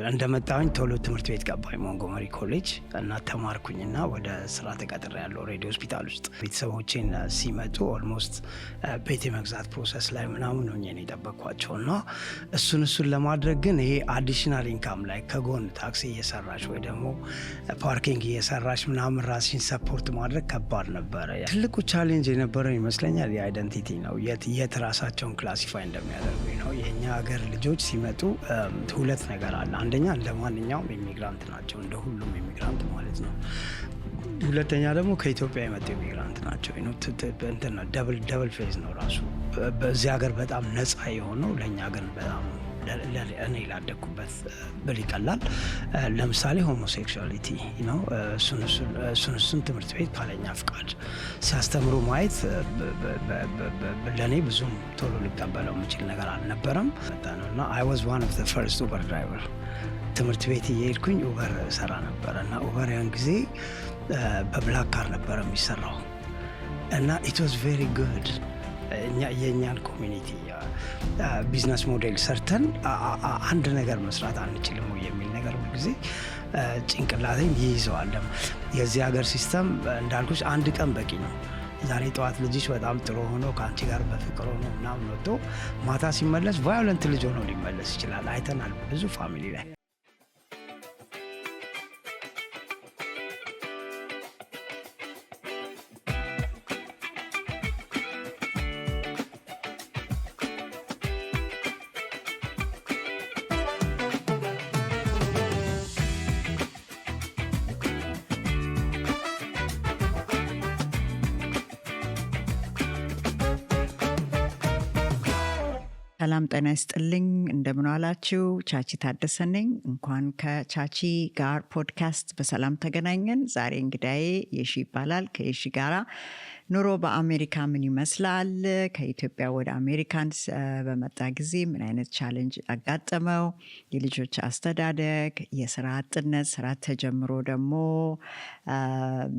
እንደመጣሁኝ ቶሎ ትምህርት ቤት ገባኝ ሞንጎመሪ ኮሌጅ እና ተማርኩኝና ወደ ስራ ተቀጥሬያለሁ ሬዲዮ ሆስፒታል ውስጥ። ቤተሰቦቼን ሲመጡ ኦልሞስት ቤት የመግዛት ፕሮሰስ ላይ ምናምን ሆኜ ነው የጠበቅኳቸውና እሱን ለማድረግ ግን ይሄ አዲሽናል ኢንካም ላይ ከጎን ታክሲ እየሰራሽ ወይ ደግሞ ፓርኪንግ እየሰራሽ ምናምን ራስሽን ሰፖርት ማድረግ ከባድ ነበረ። ትልቁ ቻሌንጅ የነበረው ይመስለኛል የአይደንቲቲ ነው። የት ራሳቸውን ክላሲፋይ እንደሚያደርጉ ነው። የኛ ሀገር ልጆች ሲመጡ ሁለት ነገር አለ። አንደኛ እንደ ማንኛውም ኢሚግራንት ናቸው፣ እንደ ሁሉም ኢሚግራንት ማለት ነው። ሁለተኛ ደግሞ ከኢትዮጵያ የመጡ ኢሚግራንት ናቸው። እንትና ደብል ፌዝ ነው ራሱ። በዚህ ሀገር በጣም ነፃ የሆነው ለእኛ ግን በጣም እኔ ላደኩበት ብል ይቀላል። ለምሳሌ ሆሞሴክሹዋሊቲ ነው። እሱን ትምህርት ቤት ካለኛ ፍቃድ ሲያስተምሩ ማየት ለእኔ ብዙም ቶሎ ሊቀበለው የምችል ነገር አልነበረም እና አይ ዋዝ ዋን ኦፍ ዘ ፈርስት ኡበር ድራይቨር። ትምህርት ቤት እየሄድኩኝ ኡበር ሰራ ነበረ እና ኡበር ያን ጊዜ በብላክ ካር ነበረ የሚሰራው እና ኢት ዋዝ ቬሪ ጉድ። የእኛን ኮሚኒቲ ቢዝነስ ሞዴል ሰርተን አንድ ነገር መስራት አንችልም የሚል ነገር ሁልጊዜ ጭንቅላቴን ይይዘዋል። የዚህ ሀገር ሲስተም እንዳልኩሽ አንድ ቀን በቂ ነው። ዛሬ ጠዋት ልጅሽ በጣም ጥሩ ሆኖ ከአንቺ ጋር በፍቅር ሆኖ ምናምን ወጥቶ ማታ ሲመለስ ቫዮለንት ልጅ ሆኖ ሊመለስ ይችላል። አይተናል ብዙ ፋሚሊ ላይ። ሰላም ጤና ይስጥልኝ። እንደምን ዋላችሁ? ቻቺ ታደሰ ነኝ። እንኳን ከቻቺ ጋር ፖድካስት በሰላም ተገናኘን። ዛሬ እንግዳዬ የሺ ይባላል። ከየሺ ጋራ ኑሮ በአሜሪካ ምን ይመስላል፣ ከኢትዮጵያ ወደ አሜሪካን በመጣ ጊዜ ምን አይነት ቻሌንጅ አጋጠመው፣ የልጆች አስተዳደግ፣ የስራ አጥነት፣ ስራ ተጀምሮ ደግሞ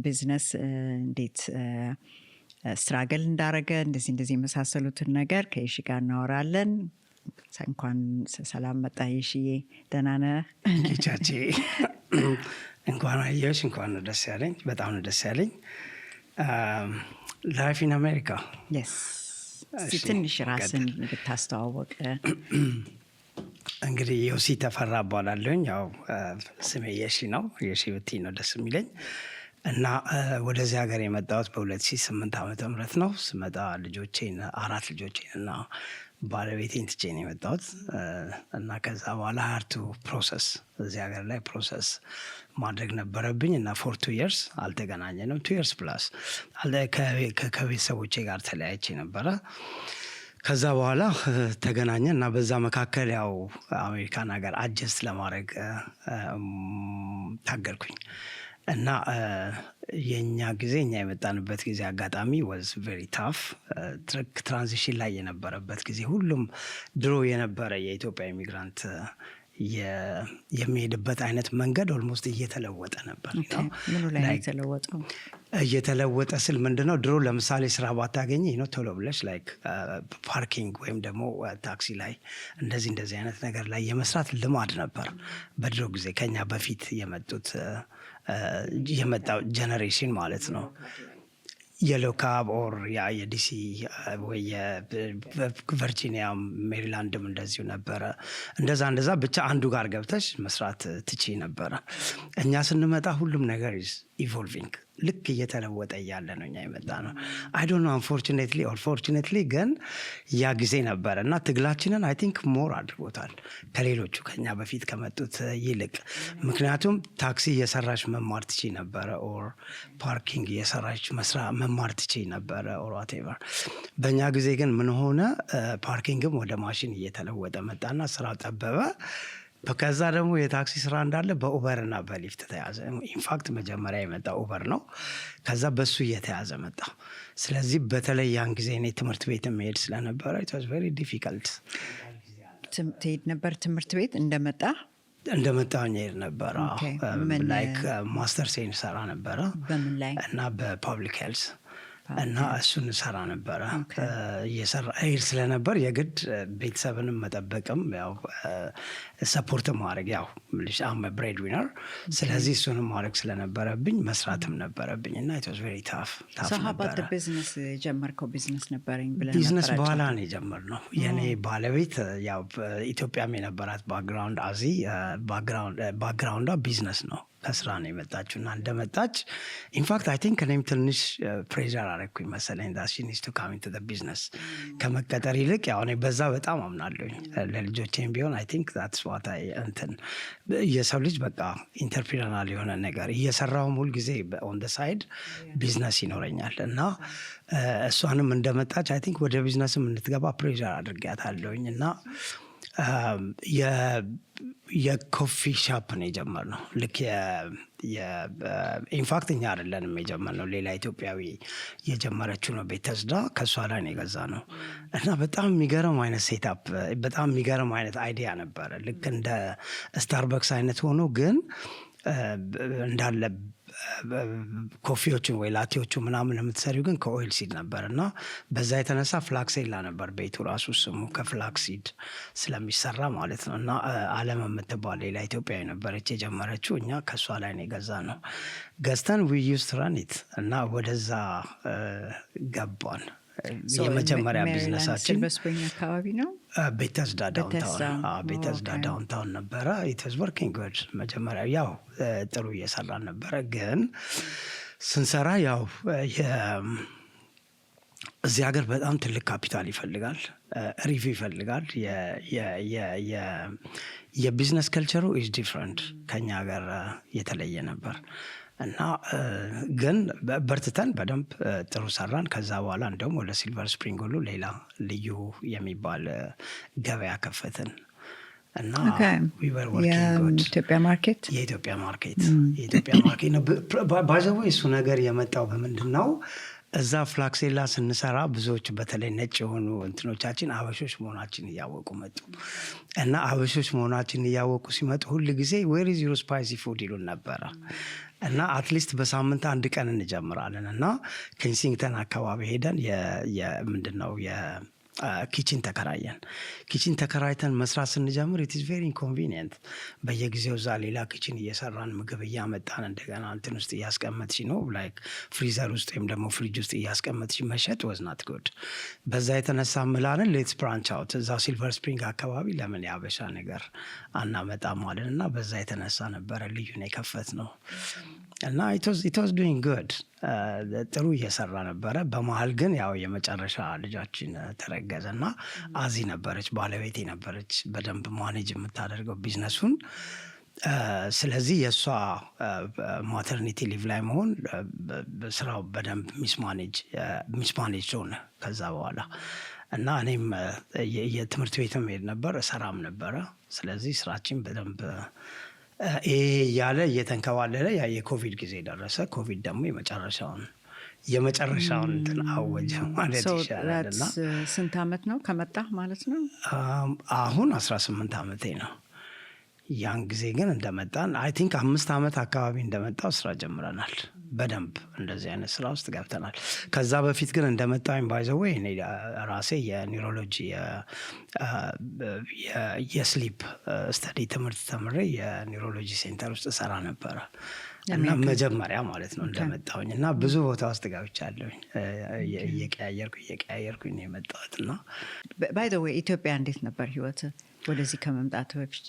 ቢዝነስ እንዴት ስትራግል እንዳረገ እንደዚህ የመሳሰሉትን ነገር ከየሺ ጋር እናወራለን። እንኳን ሰላም መጣ የሺዬ። ደህና ነህ? ቻቺ እንኳን አየሁሽ። እንኳን ነው ደስ ያለኝ። በጣም ነው ደስ ያለኝ። ላይፍ ኢን አሜሪካ። የስ ትንሽ ራስን ብታስተዋወቅ። እንግዲህ ዮሲ ተፈራ እባላለሁኝ። ያው ስሜ የሺ ነው። የሺ ብትይ ነው ደስ የሚለኝ እና ወደዚህ ሀገር የመጣሁት በ2008 ዓመተ ምህረት ነው። ስመጣ አራት ልጆቼን እና ባለቤቴን ትቼ ነው የመጣሁት እና ከዛ በኋላ ሀርቱ ፕሮሰስ እዚህ ሀገር ላይ ፕሮሰስ ማድረግ ነበረብኝ እና ፎር 2 years አልተገናኘንም። 2 years ፕላስ ከቤተሰቦቼ ጋር ተለያይቼ ነበረ። ከዛ በኋላ ተገናኘ እና በዛ መካከል ያው አሜሪካን ሀገር አጀስት ለማድረግ ታገልኩኝ እና የኛ የመጣንበት ጊዜ አጋጣሚ was very tough። ትራንዚሽን ላይ የነበረበት ጊዜ ሁሉም ድሮ የነበረ የኢትዮጵያ ኢሚግራንት የሚሄድበት አይነት መንገድ ኦልሞስት እየተለወጠ ነበር። ምኑ ላይ የተለወጠው? እየተለወጠ ስል ምንድነው? ድሮ ለምሳሌ ስራ ባታገኝ ቶሎ ብለሽ ላይክ ፓርኪንግ ወይም ደግሞ ታክሲ ላይ እንደዚህ አይነት ነገር ላይ የመስራት ልማድ ነበር በድሮ ጊዜ ከኛ በፊት የመጣው ጀነሬሽን ማለት ነው። የሎ ካብ ኦር የዲሲ ወይ የቨርጂኒያ ሜሪላንድም እንደዚሁ ነበረ። እንደዛ ብቻ አንዱ ጋር ገብተሽ መስራት ትቺ ነበረ። እኛ ስንመጣ ሁሉም ነገር ኢቮልቪንግ ልክ እየተለወጠ እያለ ነው እኛ የመጣ ነው። አይ ዶንት ኖ አንፎርቹኔትሊ ኦር ፎርቹኔትሊ ግን ያ ጊዜ ነበረ እና ትግላችንን አይ ቲንክ ሞር አድርጎታል ከሌሎቹ ከኛ በፊት ከመጡት ይልቅ። ምክንያቱም ታክሲ እየሰራች መማር ትቺ ነበረ ኦር ፓርኪንግ እየሰራች መማር ትቺ ነበረ ኦር ዋቴቨር። በእኛ ጊዜ ግን ምን ሆነ? ፓርኪንግም ወደ ማሽን እየተለወጠ መጣና ስራው ጠበበ። ከዛ ደግሞ የታክሲ ስራ እንዳለ በኡበር እና በሊፍት ተያዘ። ኢንፋክት መጀመሪያ የመጣ ኡበር ነው። ከዛ በሱ እየተያዘ መጣ። ስለዚህ በተለይ ያን ጊዜ እኔ ትምህርት ቤት መሄድ ስለነበረ it was very difficult። ትሄድ ነበር ትምህርት ቤት? እንደመጣሁኝ ሄድ ነበረ። ላይክ ማስተር ሴን ሰራ ነበረ። በምን ላይ? እና በፐብሊክ ሄልዝ እና እሱን ሰራ ነበረ። እየሰራ ሄድ ስለነበር የግድ ቤተሰብንም መጠበቅም ያው ሰፖርት ማድረግ ያው አም ብሬድ ዊነር ስለዚህ እሱንም ማድረግ ስለነበረብኝ መስራትም ነበረብኝ እና it was very tough ነበረ። ቢዝነስ ጀመርከው? ቢዝነስ ነበረኝ ብለህ ነበር? ቢዝነስ በኋላ ነው የጀመርነው። የኔ ባለቤት ያው ኢትዮጵያም የነበራት ባክግራውንድ አዚ ባክግራውንዷ ቢዝነስ ነው። ከስራ ነው የመጣችው እና እንደመጣች ኢንፋክት አይ ቲንክ እኔም ትንሽ ፕሬዠር አደረግኩኝ መሰለኝ that she needs to come into the business ከመቀጠር ይልቅ ያው እኔ በዛ በጣም አምናለሁኝ። ለልጆቼም ቢሆን አይ ቲንክ that's what I እንትን የሰው ልጅ በቃ ኢንተርፕሪነራል የሆነ ነገር እየሰራሁም ሁል ጊዜ ኦን ደ ሳይድ ቢዝነስ ይኖረኛል እና እሷንም እንደመጣች አይ ቲንክ ወደ ቢዝነስም እንድትገባ ፕሬዠር አድርጊያታለሁኝ እና የኮፊ ሻፕ ነው የጀመርነው። ልክ ኢንፋክት እኛ አይደለንም የጀመርነው፣ ሌላ ኢትዮጵያዊ የጀመረችው ነው። ቤት ተስዳ ከእሷ ላይ ነው የገዛ ነው እና በጣም የሚገርም አይነት ሴታፕ፣ በጣም የሚገርም አይነት አይዲያ ነበረ። ልክ እንደ ስታርበክስ አይነት ሆኖ ግን እንዳለ ኮፊዎችን ወይ ላቴዎቹ ምናምን የምትሰሪው ግን ከኦይል ሲድ ነበር እና በዛ የተነሳ ፍላክሴላ ነበር ቤቱ ራሱ ስሙ ከፍላክሲድ ስለሚሰራ ማለት ነው። እና አለም የምትባል ሌላ ኢትዮጵያዊ ነበረች የጀመረችው። እኛ ከእሷ ላይ ነው የገዛ ነው። ገዝተን we used to run it እና ወደዛ ገባን። የመጀመሪያ ቢዝነሳችን ሲልቨር አካባቢ ነው። ቤተስዳ ዳውንታውን ነበረ። it was working good መጀመሪያ ያው ጥሩ እየሰራን ነበረ። ግን ስንሰራ ያው እዚህ ሀገር በጣም ትልቅ ካፒታል ይፈልጋል፣ ሪቪው ይፈልጋል። የቢዝነስ ከልቸሩ ኢዝ ዲፍረንት፣ ከኛ ሀገር የተለየ ነበር እና ግን በርትተን በደንብ ጥሩ ሰራን። ከዛ በኋላ እንደውም ወደ ሲልቨር ስፕሪንግ ሁሉ ሌላ ልዩ የሚባል ገበያ ከፈትን እና የኢትዮጵያ ማርኬት ነው። ባይዘዌ እሱ ነገር የመጣው በምንድን ነው? እዛ ፍላክሴላ ስንሰራ ብዙዎች በተለይ ነጭ የሆኑ እንትኖቻችን አበሾች መሆናችን እያወቁ መጡ እና አበሾች መሆናችን እያወቁ ሲመጡ ሁል ጊዜ ዌር ኢዝ ዩር ስፓይሲ ፉድ ይሉን ነበረ እና አትሊስት በሳምንት አንድ ቀን እንጀምራለን እና ኬንሲንግተን አካባቢ ሄደን ምንድነው ኪችን ተከራየን። ኪችን ተከራይተን መስራት ስንጀምር it is very inconvenient። በየጊዜው እዛ ሌላ ኪችን እየሰራን ምግብ እያመጣን እንደገና እንትን ውስጥ እያስቀመጥሽ ነው ላይክ ፍሪዘር ውስጥ ወይም ደግሞ ፍሪጅ ውስጥ እያስቀመጥሽ መሸጥ was not good። በዛ የተነሳ ምላለን ሌትስ ብራንች አውት እዛው ሲልቨር ስፕሪንግ አካባቢ ለምን ያበሻ ነገር አናመጣም አለን እና በዛ የተነሳ ነበረ ልዩን የከፈት ነው እና it was doing good። ጥሩ እየሰራ ነበረ። በመሀል ግን ያው የመጨረሻ ልጃችን ተረገዘ እና አዚ ነበረች ባለቤቴ ነበረች በደንብ ማኔጅ የምታደርገው ቢዝነሱን። ስለዚህ የእሷ ማተርኒቲ ሊቭ ላይ መሆን ስራው በደንብ ሚስማኔጅ ሆነ ከዛ በኋላ እና እኔም የትምህርት ቤትም ሄድ ነበር እሰራም ነበረ። ስለዚህ ስራችን በደንብ ይሄ እያለ እየተንከባለለ ያ የኮቪድ ጊዜ ደረሰ። ኮቪድ ደግሞ የመጨረሻውን እንትን አወጀ ማለት ይሻላል። እና ስንት ዓመት ነው ከመጣህ ማለት ነው? አሁን 18 ዓመቴ ነው። ያን ጊዜ ግን እንደመጣን አይ ቲንክ 5 ዓመት አካባቢ እንደመጣው ስራ ጀምረናል። በደንብ እንደዚህ አይነት ስራ ውስጥ ገብተናል። ከዛ በፊት ግን እንደመጣኝ ባይዘዌይ እኔ ራሴ የኒውሮሎጂ የስሊፕ ስተዲ ትምህርት ተምሬ የኒውሮሎጂ ሴንተር ውስጥ ሰራ ነበረ እና መጀመሪያ ማለት ነው እንደመጣሁኝ እና ብዙ ቦታ ውስጥ ገብቻለሁኝ። እየቀያየርኩኝ ነው የመጣሁት። እና ባይ ዘ ዌይ ኢትዮጵያ እንዴት ነበር ህይወት ወደዚህ ከመምጣት በፊት?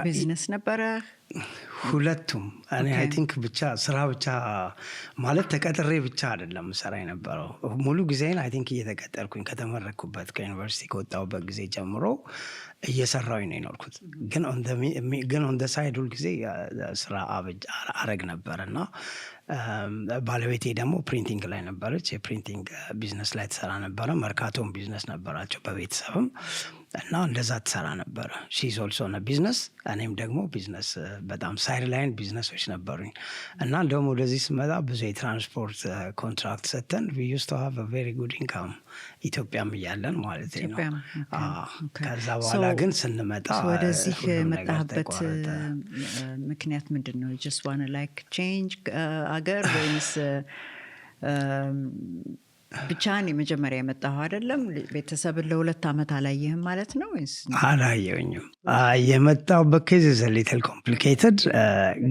ቢዝነስ ነበረ? ሁለቱም። እኔ አይ ቲንክ ብቻ ስራ ብቻ ማለት ተቀጥሬ ብቻ አይደለም ሰራ የነበረው። ሙሉ ጊዜን አይ ቲንክ እየተቀጠርኩኝ ከተመረኩበት ከዩኒቨርሲቲ ከወጣሁበት ጊዜ ጀምሮ እየሰራሁኝ ነው የኖርኩት። ግን ኦን ደ ሳይድ ሁል ጊዜ ስራ አረግ ነበር እና ባለቤቴ ደግሞ ፕሪንቲንግ ላይ ነበረች። የፕሪንቲንግ ቢዝነስ ላይ ትሰራ ነበረ። መርካቶም ቢዝነስ ነበራቸው በቤተሰብም እና እንደዛ ትሰራ ነበረ። ሺዝ ኦልሶ ነ ቢዝነስ፣ እኔም ደግሞ ቢዝነስ በጣም ሳይድ ላይን ቢዝነሶች ነበሩኝ እና እንደውም ወደዚህ ስመጣ ብዙ የትራንስፖርት ኮንትራክት ሰጥተን we used to have a very good income ኢትዮጵያም እያለን ማለት ነው። ከዛ በኋላ ግን ስንመጣ ወደዚህ መጣህበት ምክንያት ምንድን ነው? just wanna like change አገር ወይስ ብቻህን የመጀመሪያ የመጣሁ አይደለም? ቤተሰብን ለ2 ዓመት አላየህም ማለት ነው ወይስ? አላየሁኝም። የመጣሁበት ኬዝ ኢዝ ሊትል ኮምፕሊኬትድ፣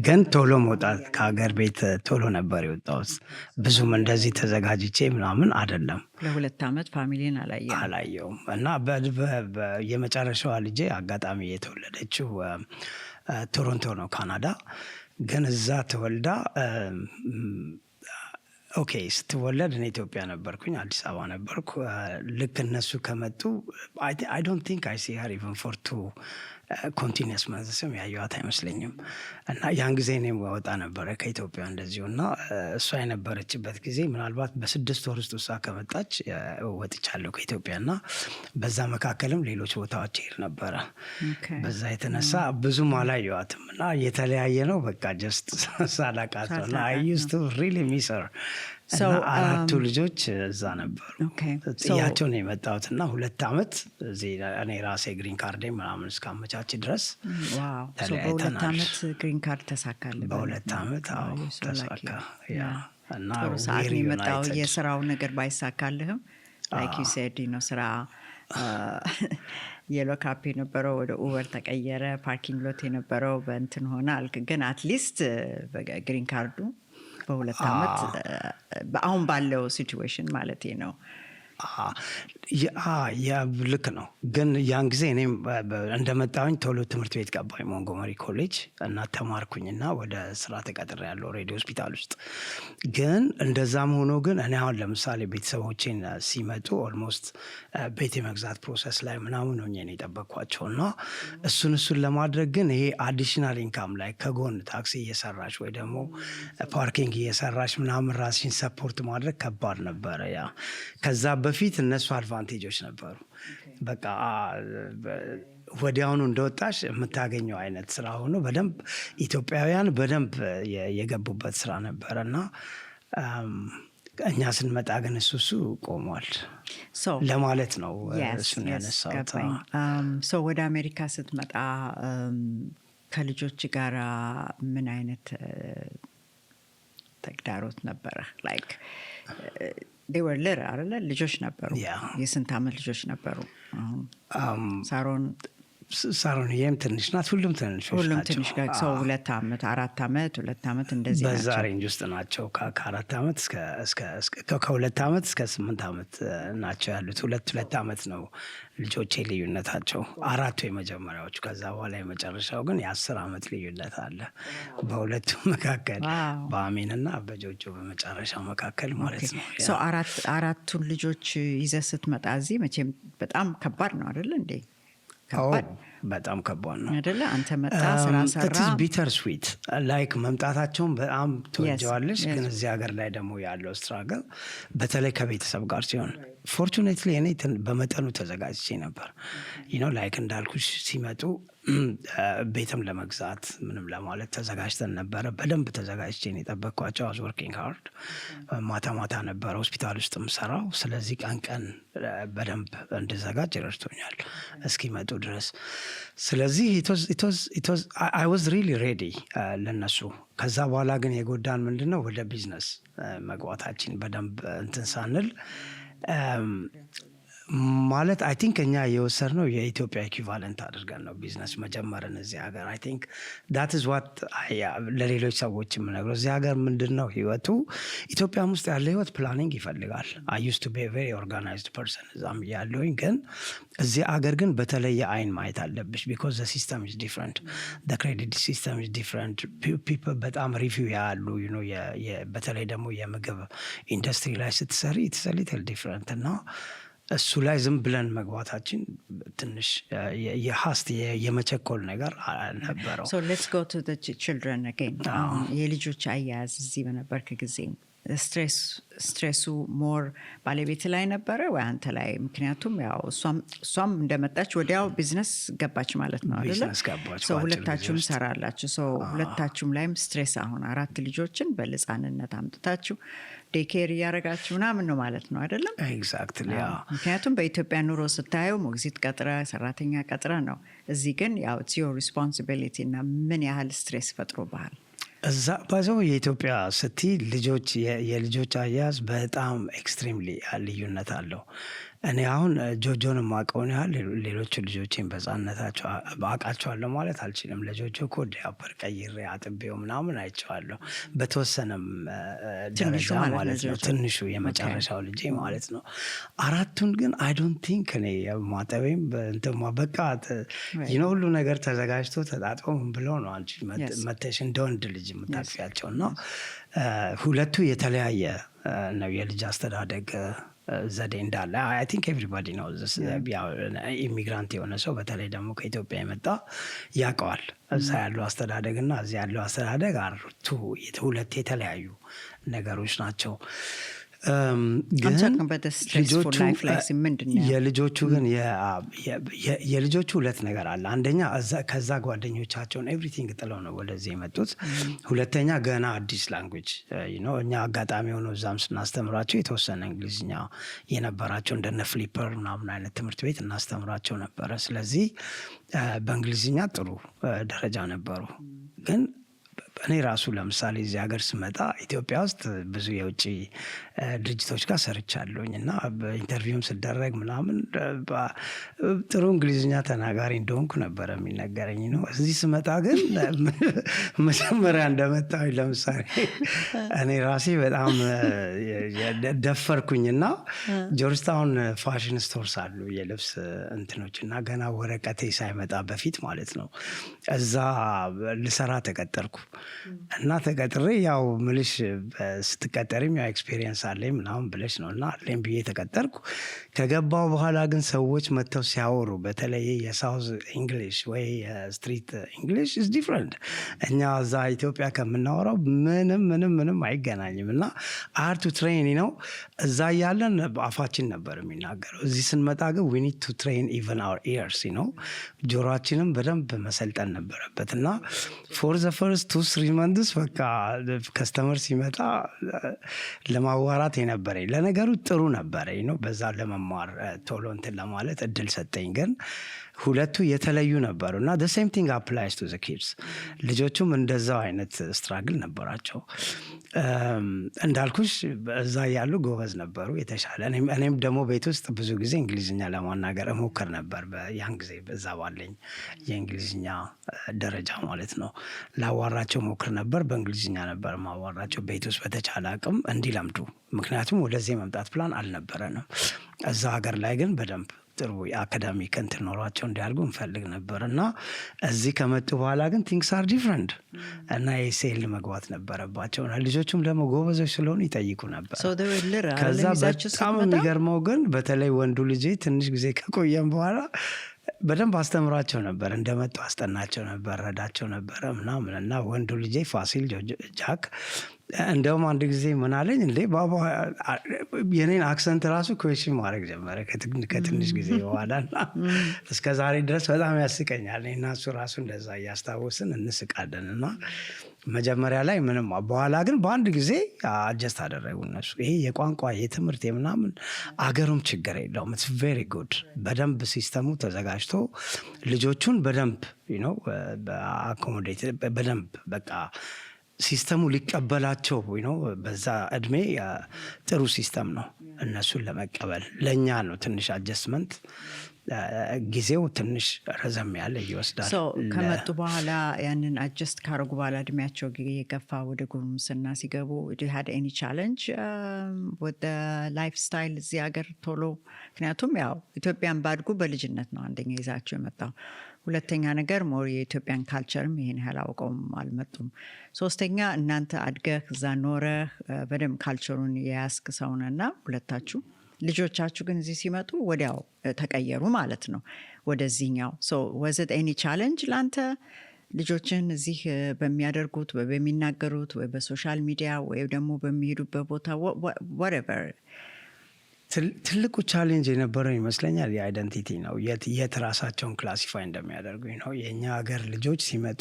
ግን ቶሎ መውጣት ከሀገር ቤት ቶሎ ነበር የወጣሁት። ብዙም እንደዚህ ተዘጋጅቼ ምናምን አይደለም። ለ2 ዓመት ፋሚሊን አላየውም እና የመጨረሻዋ ልጄ አጋጣሚ የተወለደችው ቶሮንቶ ነው ካናዳ። ግን እዛ ተወልዳ ኦኬ ስትወለድ እኔ ኢትዮጵያ ነበርኩኝ፣ አዲስ አበባ ነበርኩ። ልክ እነሱ ከመጡ አይ ዶንት ቲንክ አይ ሲ ሄር ኢቨን ፎር 2 ኮንቲኒየስ መንዝስም ያየዋት አይመስለኝም። እና ያን ጊዜ እኔም ወጣ ነበረ ከኢትዮጵያ እንደዚሁ። እና እሷ የነበረችበት ጊዜ ምናልባት በ6 ወር ውስጥ እሷ ከመጣች ወጥቻለሁ ከኢትዮጵያ። እና በዛ መካከልም ሌሎች ቦታዎች ሄድ ነበረ። በዛ የተነሳ ብዙም አላየዋትም እና የተለያየ ነው በቃ ጀስት ሳላቃት ነው። እና አይ ዩዝ ቱ ሪሊ ሚስ ሄር። እና 4 ልጆች እዛ ነበሩ። ጥያቸውን የመጣሁት እና 2 ዓመት እኔ ራሴ ግሪን ካርዴ ምናምን እስካመቻች ድረስ በ2 ዓመት ግሪን ካርድ ተሳካል። በ2 ዓመት ተሳካ። እና ጥሩ ሰዓት ነው የመጣው። የስራው ነገር ባይሳካልህም ላይክ ዩ ሴድ ነው ስራ የሎ ካፕ የነበረው ወደ ኡበር ተቀየረ። ፓርኪንግ ሎት የነበረው በእንትን ሆነ አልክ። ግን አትሊስት ግሪን ካርዱ በ2 ዓመት አሁን ባለው ሲቹዌሽን ማለት ነው። ልክ ነው። ግን ያን ጊዜ እኔም እንደመጣሁኝ ቶሎ ትምህርት ቤት ገባኝ ሞንጎመሪ ኮሌጅ እና ተማርኩኝና ወደ ስራ ተቀጥሬ ያለው ሬዲዮ ሆስፒታል ውስጥ። ግን እንደዛም ሆኖ ግን እኔ አሁን ለምሳሌ ቤተሰቦቼን ሲመጡ ኦልሞስት ቤት የመግዛት ፕሮሰስ ላይ ምናምን ሆኜ ነው የጠበቅኳቸው። እና እሱን ለማድረግ ግን ይሄ አዲሽናል ኢንካም ላይ ከጎን ታክሲ እየሰራሽ ወይ ደግሞ ፓርኪንግ እየሰራሽ ምናምን ራስሽን ሰፖርት ማድረግ ከባድ ነበረ። ያ ከዛ በፊት እነሱ አድቫንቴጆች ነበሩ። በቃ ወዲያውኑ እንደወጣሽ የምታገኘው አይነት ስራ ሆኖ በደንብ ኢትዮጵያውያን በደንብ የገቡበት ስራ ነበረ። እና እኛ ስንመጣ ግን እሱ ቆሟል ለማለት ነው እሱን ያነሳሁት። ወደ አሜሪካ ስትመጣ ከልጆች ጋር ምን አይነት ተግዳሮት ነበረ? ላይክ they were little አይደለ? ልጆች ነበሩ። የስንት ዓመት ልጆች ነበሩ? ሳሮን ይሄም ትንሽ ናት። ሁሉም ትንሽ ናቸው። ሰው 2 ዓመት 4 ዓመት 2 ዓመት እንደዚህ ናቸው። በዛ ሬንጅ ውስጥ ናቸው። ከ4 ዓመት ከ2 ዓመት እስከ 8 ዓመት ናቸው ያሉት። 2 ዓመት ነው ልጆቼ ልዩነታቸው፣ 4 የመጀመሪያዎቹ። ከዛ በኋላ የመጨረሻው ግን የ10 ዓመት ልዩነት አለ በሁለቱ መካከል፣ በአሜንና በጆጆ በመጨረሻ መካከል ማለት ነው። አራቱን ልጆች ይዘህ ስትመጣ እዚህ መቼም በጣም ከባድ ነው አይደለ እንዴ? በጣም ከባድ ነው አይደለ? አንተ መጣ ስራ ሰራ። ቢተር ስዊት ላይክ መምጣታቸውን በጣም ትወጀዋለች። ግን እዚህ ሀገር ላይ ደግሞ ያለው ስትራግል በተለይ ከቤተሰብ ጋር ሲሆን ፎርቹኔትሊ እኔ በመጠኑ ተዘጋጅቼ ነበር። ላይክ እንዳልኩሽ ሲመጡ ቤትም ለመግዛት ምንም ለማለት ተዘጋጅተን ነበረ። በደንብ ተዘጋጅቼን የጠበቅኳቸው። አዝ ወርኪንግ ሃርድ ማታ ነበር ሆስፒታል ውስጥ የምሰራው። ስለዚህ ቀን በደንብ እንድዘጋጅ ረድቶኛል እስኪመጡ ድረስ። ስለዚህ I was really ready ለነሱ። ከዛ በኋላ ግን የጎዳን ምንድነው ወደ ቢዝነስ መግባታችን በደንብ እንትን ሳንል ማለት አይ ቲንክ እኛ የወሰድነው የኢትዮጵያ ኢኩቫለንት አድርገን ነው ቢዝነስ መጀመርን እዚህ ሀገር። አይ ቲንክ ዳት ኢዝ ዋት ለሌሎች ሰዎች የምነግረው። እዚህ ሀገር ምንድን ነው ህይወቱ፣ ኢትዮጵያም ውስጥ ያለ ህይወት ፕላኒንግ ይፈልጋል። አይ ዩዝድ ቱ ቢ ቬሪ ኦርጋናይዝድ ፐርሰን እዛም ያለሁኝ። ግን እዚህ ሀገር ግን በተለየ አይን ማየት አለብሽ። ቢኮዝ ዘ ሲስተም ኢዝ ዲፍረንት፣ ዘ ክሬዲት ሲስተም ኢዝ ዲፍረንት። ፒፕል በጣም ሪቪው ያሉ በተለይ ደግሞ የምግብ ኢንዱስትሪ ላይ ስትሰሪ ኢትስ አ ሊትል ዲፍረንት እና እሱ ላይ ዝም ብለን መግባታችን ትንሽ የሀስት የመቸኮል ነገር ነበረው። ሌትስ ጎ ቱ ዘ ቺልድረን አገን። የልጆች አያያዝ እዚህ በነበርክ ጊዜ ስትሬሱ ሞር ባለቤት ላይ ነበረ ወይ አንተ ላይ? ምክንያቱም ያው እሷም እንደመጣች ወዲያው ቢዝነስ ገባች ማለት ነው አይደለ? ሁለታችሁም ሰራላችሁ። ሁለታችሁም ላይም ስትሬስ አሁን 4 ልጆችን በልጻንነት አምጥታችሁ ዴኬር እያረጋችሁ ምናምን ነው ማለት ነው አይደለም? ኤግዛክትሊ። ምክንያቱም በኢትዮጵያ ኑሮ ስታየው ሞግዚት ቀጥረ ሰራተኛ ቀጥረ ነው። እዚህ ግን ያው ኢትስ ዮር ሪስፖንሲቢሊቲ እና ምን ያህል ስትሬስ ፈጥሮብሃል? እዛ ባዘው የኢትዮጵያ ስቲ ልጆች የልጆች አያያዝ በጣም ኤክስትሪምሊ ልዩነት አለው። እኔ አሁን ጆጆን የማውቀውን ያህል ሌሎቹ ልጆቼን በሕፃንነታቸው አውቃቸዋለሁ ማለት አልችልም። ለጆጆ እኮ ዳይፐር ቀይሬ አጥቤው ምናምን አይቼዋለሁ በተወሰነም ደረጃ ማለት ነው። ትንሹ የመጨረሻው ልጄ ማለት ነው። አራቱን ግን አይ ዶንት ቲንክ እኔ ማጠቤም እንትማ በቃ ሁሉ ነገር ተዘጋጅቶ ተጣጥቦ ምን ብለው ነው አንቺ መተሽ እንደ ወንድ ልጅ የምታቅፊያቸው እና ሁለቱ የተለያየ ነው የልጅ አስተዳደግ ዘዴ እንዳለ አይ ቲንክ ኤቭሪባዲ ነው። ኢሚግራንት የሆነ ሰው በተለይ ደግሞ ከኢትዮጵያ የመጣ ያውቀዋል። እዛ ያለው አስተዳደግ እና እዚህ ያለው አስተዳደግ ሁለት የተለያዩ ነገሮች ናቸው። የልጆቹ ሁለት ነገር አለ። አንደኛ ከዛ ጓደኞቻቸውን ኤቭሪቲንግ ጥለው ነው ወደዚህ የመጡት። ሁለተኛ ገና አዲስ ላንጉጅ እኛ አጋጣሚ ሆነው እዛም ስናስተምራቸው የተወሰነ እንግሊዝኛ የነበራቸው እንደነ ፍሊፐር ምናምን አይነት ትምህርት ቤት እናስተምራቸው ነበረ። ስለዚህ በእንግሊዝኛ ጥሩ ደረጃ ነበሩ። ግን እኔ ራሱ ለምሳሌ እዚህ ሀገር ስመጣ ኢትዮጵያ ውስጥ ብዙ የውጭ ድርጅቶች ጋር ሰርቻለሁኝ እና በኢንተርቪውም ስደረግ ምናምን ጥሩ እንግሊዝኛ ተናጋሪ እንደሆንኩ ነበረ የሚነገረኝ ነው። እዚህ ስመጣ ግን መጀመሪያ እንደመጣሁኝ ለምሳሌ እኔ ራሴ በጣም ደፈርኩኝና ጆርጅታውን ፋሽን ስቶርስ አሉ የልብስ እንትኖች እና ገና ወረቀቴ ሳይመጣ በፊት ማለት ነው እዛ ልሰራ ተቀጠርኩ። እና ተቀጥሬ ያው ምልሽ ስትቀጠሪም ያው ኤክስፔሪየንስ አለኝ ምናምን ብለሽ ነው እና አለኝ ብዬ ተቀጠርኩ። ከገባው በኋላ ግን ሰዎች መጥተው ሲያወሩ በተለይ የሳውዝ እንግሊሽ ወይ ስትሪት እንግሊሽ ኢዝ ዲፍረንት። እኛ እዛ ኢትዮጵያ ከምናወራው ምንም አይገናኝም። እና አርቱ ትሬን ነው እዛ እያለን አፋችን ነበር የሚናገረው። እዚህ ስንመጣ ግን we need to train even our ears ጆሮአችንም በደንብ መሰልጠን ነበረበት። እና for the first 2-3 መንድስ በቃ ከስተመር ሲመጣ ለማዋራት የነበረኝ ለነገሩ ጥሩ ነበረኝ ነው። በዛ ለመማር ቶሎ እንትን ለማለት እድል ሰጠኝ። ግን ሁለቱ የተለዩ ነበሩ እና the same thing applies to the kids። ልጆቹም እንደዛው አይነት ስትራግል ነበራቸው። እንዳልኩሽ እዛ ያሉ ጎበዝ ነበሩ የተሻለ። እኔም ደግሞ ቤት ውስጥ ብዙ ጊዜ እንግሊዝኛ ለማናገር እሞክር ነበር። ያን ጊዜ በዛ ባለኝ የእንግሊዝኛ ደረጃ ማለት ነው ላዋራቸው ሞክር ነበር። በእንግሊዝኛ ነበር ማዋራቸው ቤት ውስጥ በተቻለ አቅም እንዲለምዱ። ምክንያቱም ወደዚህ መምጣት ፕላን አልነበረንም። እዛ ሀገር ላይ ግን በደንብ ጥሩ የአካዳሚክ እንትን ኖሯቸው እንዲያድጉ እንፈልግ ነበር። እና እዚህ ከመጡ በኋላ ግን ቲንግስ አር ዲፍረንት እና የሴል መግባት ነበረባቸው። ልጆቹም ደግሞ ጎበዞች ስለሆኑ ይጠይቁ ነበር። ከዛ በጣም የሚገርመው ግን በተለይ ወንዱ ልጄ ትንሽ ጊዜ ከቆየም በኋላ በደንብ አስተምሯቸው ነበር። እንደመጡ አስጠናቸው ነበር፣ ረዳቸው ነበረ ምናምን። እና ወንዱ ልጄ ፋሲል ጃክ እንደውም አንድ ጊዜ ምን አለኝ እንዴ ባባ የኔን አክሰንት ራሱ ኩዌሽን ማድረግ ጀመረ ከትንሽ ጊዜ በኋላ። እና እስከ ዛሬ ድረስ በጣም ያስቀኛል። እና እሱ ራሱ እንደዛ እያስታወስን እንስቃለን። እና መጀመሪያ ላይ ምንም፣ በኋላ ግን በአንድ ጊዜ አጀስት አደረጉ እነሱ። ይሄ የቋንቋ የትምህርት የምናምን አገሩም ችግር የለውም። ኢትስ ቬሪ ጉድ። በደንብ ሲስተሙ ተዘጋጅቶ ልጆቹን በደንብ አኮሞዴት በደንብ በቃ ሲስተሙ ሊቀበላቸው በዛ እድሜ ጥሩ ሲስተም ነው እነሱን ለመቀበል። ለእኛ ነው ትንሽ አጀስትመንት ጊዜው ትንሽ ረዘም ያለ ይወስዳል። ከመጡ በኋላ ያንን አጀስት ካረጉ በኋላ እድሜያቸው የገፋ ወደ ጉርምስና ሲገቡ had any challenge with the lifestyle እዚህ ሀገር ቶሎ? ምክንያቱም ያው ኢትዮጵያን ባድጉ በልጅነት ነው አንደኛ ይዛቸው የመጣው። ሁለተኛ ነገር ሞር የኢትዮጵያን ካልቸርም ይሄን ያህል አውቀውም አልመጡም። ሶስተኛ እናንተ አድገህ እዛ ኖረህ በደንብ ካልቸሩን የያዝክ ሰውነና ሁለታችሁ ልጆቻችሁ ግን እዚህ ሲመጡ ወዲያው ተቀየሩ ማለት ነው ወደዚህኛው። was it any challenge ላንተ ልጆችን እዚህ በሚያደርጉት ወይ በሚናገሩት ወይ በሶሻል ሚዲያ ወይ ደግሞ በሚሄዱበት ቦታ whatever? ትልቁ ቻሌንጅ የነበረው ይመስለኛል የአይደንቲቲ ነው። የት ራሳቸውን ክላሲፋይ እንደሚያደርጉ ነው። የእኛ ሀገር ልጆች ሲመጡ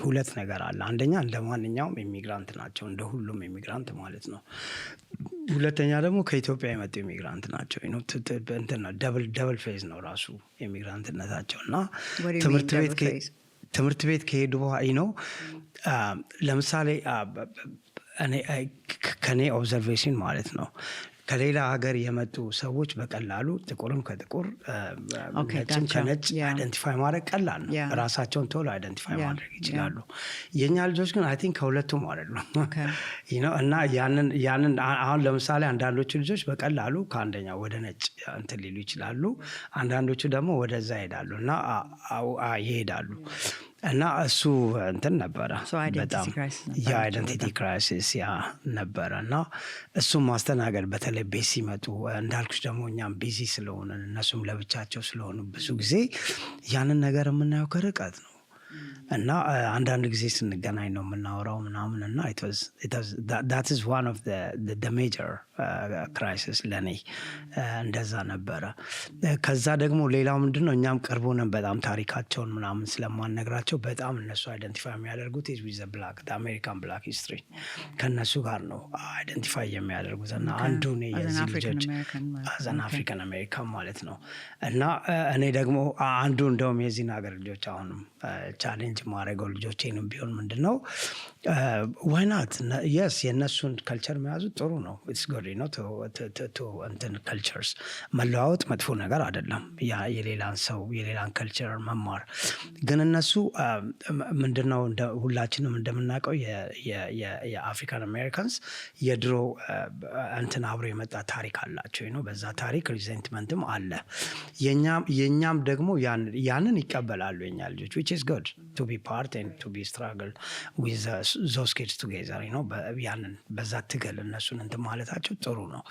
ሁለት ነገር አለ። አንደኛ እንደ ማንኛውም ኢሚግራንት ናቸው፣ እንደ ሁሉም ኢሚግራንት ማለት ነው። ሁለተኛ ደግሞ ከኢትዮጵያ የመጡ ኢሚግራንት ናቸው። ደብል ፌዝ ነው ራሱ ኢሚግራንትነታቸው። እና ትምህርት ቤት ትምህርት ቤት ከሄዱ በኋላ ነው ለምሳሌ ከኔ ኦብዘርቬሽን ማለት ነው ከሌላ ሀገር የመጡ ሰዎች በቀላሉ ጥቁርም ከጥቁር ነጭም ከነጭ አይደንቲፋይ ማድረግ ቀላል ነው። ራሳቸውን ቶሎ አይደንቲፋይ ማድረግ ይችላሉ። የኛ ልጆች ግን አይ ቲንክ ከሁለቱም ማለት ነው እና ያንን አሁን ለምሳሌ አንዳንዶቹ ልጆች በቀላሉ ከአንደኛው ወደ ነጭ እንትን ሊሉ ይችላሉ። አንዳንዶቹ ደግሞ ወደዛ ይሄዳሉ እና ይሄዳሉ እና እሱ እንትን ነበረ በጣም የአይደንቲቲ ክራይሲስ ያ ነበረ እና እሱም ማስተናገድ በተለይ ቤት ሲመጡ እንዳልኩሽ ደግሞ እኛም ቢዚ ስለሆነ እነሱም ለብቻቸው ስለሆኑ ብዙ ጊዜ ያንን ነገር የምናየው ከርቀት ነው እና አንዳንድ ጊዜ ስንገናኝ ነው የምናወራው ምናምን እና that is one of the major crisis ለኔ እንደዛ ነበረ። ከዛ ደግሞ ሌላው ምንድነው እኛም ቀርቦነን በጣም ታሪካቸውን ምናምን ስለማንነግራቸው በጣም እነሱ አይደንቲፋይ የሚያደርጉት is with the black the American black history ከነሱ ጋር ነው አይደንቲፋይ የሚያደርጉት እና አንዱ ነው የዚህ ልጆች as an African American ማለት ነው እና እኔ ደግሞ አንዱ እንደውም የዚህን ሀገር ልጆች አሁንም ቻሌንጅ ማድረገው ልጆቼንም ቢሆን ምንድነው why not yes የነሱን ከልቸር መያዙ ጥሩ ነው it's good you know to እንትን cultures መለዋወጥ መጥፎ ነገር አይደለም የሌላን ሰው የሌላን ከልቸር መማር ግን እነሱ ምንድነው ሁላችንም እንደምናውቀው የአፍሪካን አሜሪካንስ የድሮ እንትን አብሮ የመጣ ታሪክ አላቸው you know በዛ ታሪክ ሪዘንትመንትም አለ የኛም ደግሞ ያንን ይቀበላሉ የኛ ልጆች which is good to be part and to be struggle with those kids together you know ያንን በዛ ትግል እነሱን እንትን ማለታቸው ጥሩ ነው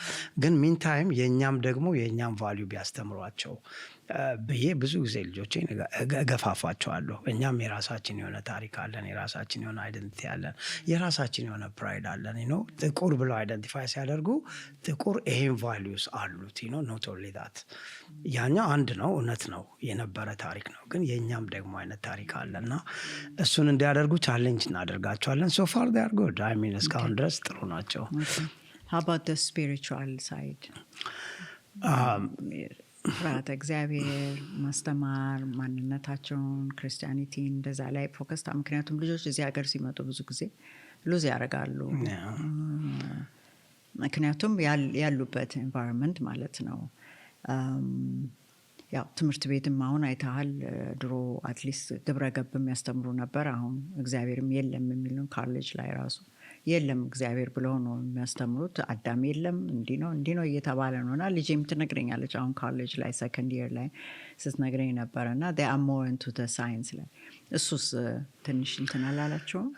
ግን ሚን ታይም የኛም ደግሞ የኛም ቫልዩ ቢያስተምሯቸው ብዬ ብዙ ጊዜ ልጆቼን እገፋፋቸዋለሁ። እኛም የራሳችን የሆነ ታሪክ አለን የራሳችን የሆነ አይደንቲቲ አለን የራሳችን የሆነ ፕራይድ አለን you know ጥቁር ብለው አይደንቲፋይ ሲያደርጉ ጥቁር ይሄን ቫልዩስ አሉት you know not only that ያኛው አንድ ነው እውነት ነው የነበረ ታሪክ ነው ግን የኛም ደግሞ አይነት ታሪክ አለና እሱን እንዲያደርጉ ቻሌንጅ እናደርጋቸዋለን so far they are good I mean እስካሁን ድረስ ጥሩ ናቸው How about the spiritual side? ፍርሃተ እግዚአብሔር ማስተማር ማንነታቸውን ክርስቲያኒቲ እንደዛ ላይ ፎከስ ምክንያቱም ልጆች እዚህ ሀገር ሲመጡ ብዙ ጊዜ ሉዝ ያደርጋሉ ምክንያቱም ያሉበት ኤንቫይሮንመንት ማለት ነው ያው ትምህርት ቤትም አሁን አይተሃል ድሮ አትሊስት ግብረ ገብ የሚያስተምሩ ነበር አሁን እግዚአብሔርም የለም የሚሉን ካሌጅ ላይ ራሱ የለም እግዚአብሔር ብለው ነው የሚያስተምሩት አዳም የለም እንዲህ ነው እየተባለ ነውና ልጄም ትነግረኛለች አሁን ኮሌጅ ላይ ሰከንድ ኢየር ላይ ስትነግረኝ ነበርና they are more into the science ላይ እሱስ ትንሽ እንትን አላላቸውም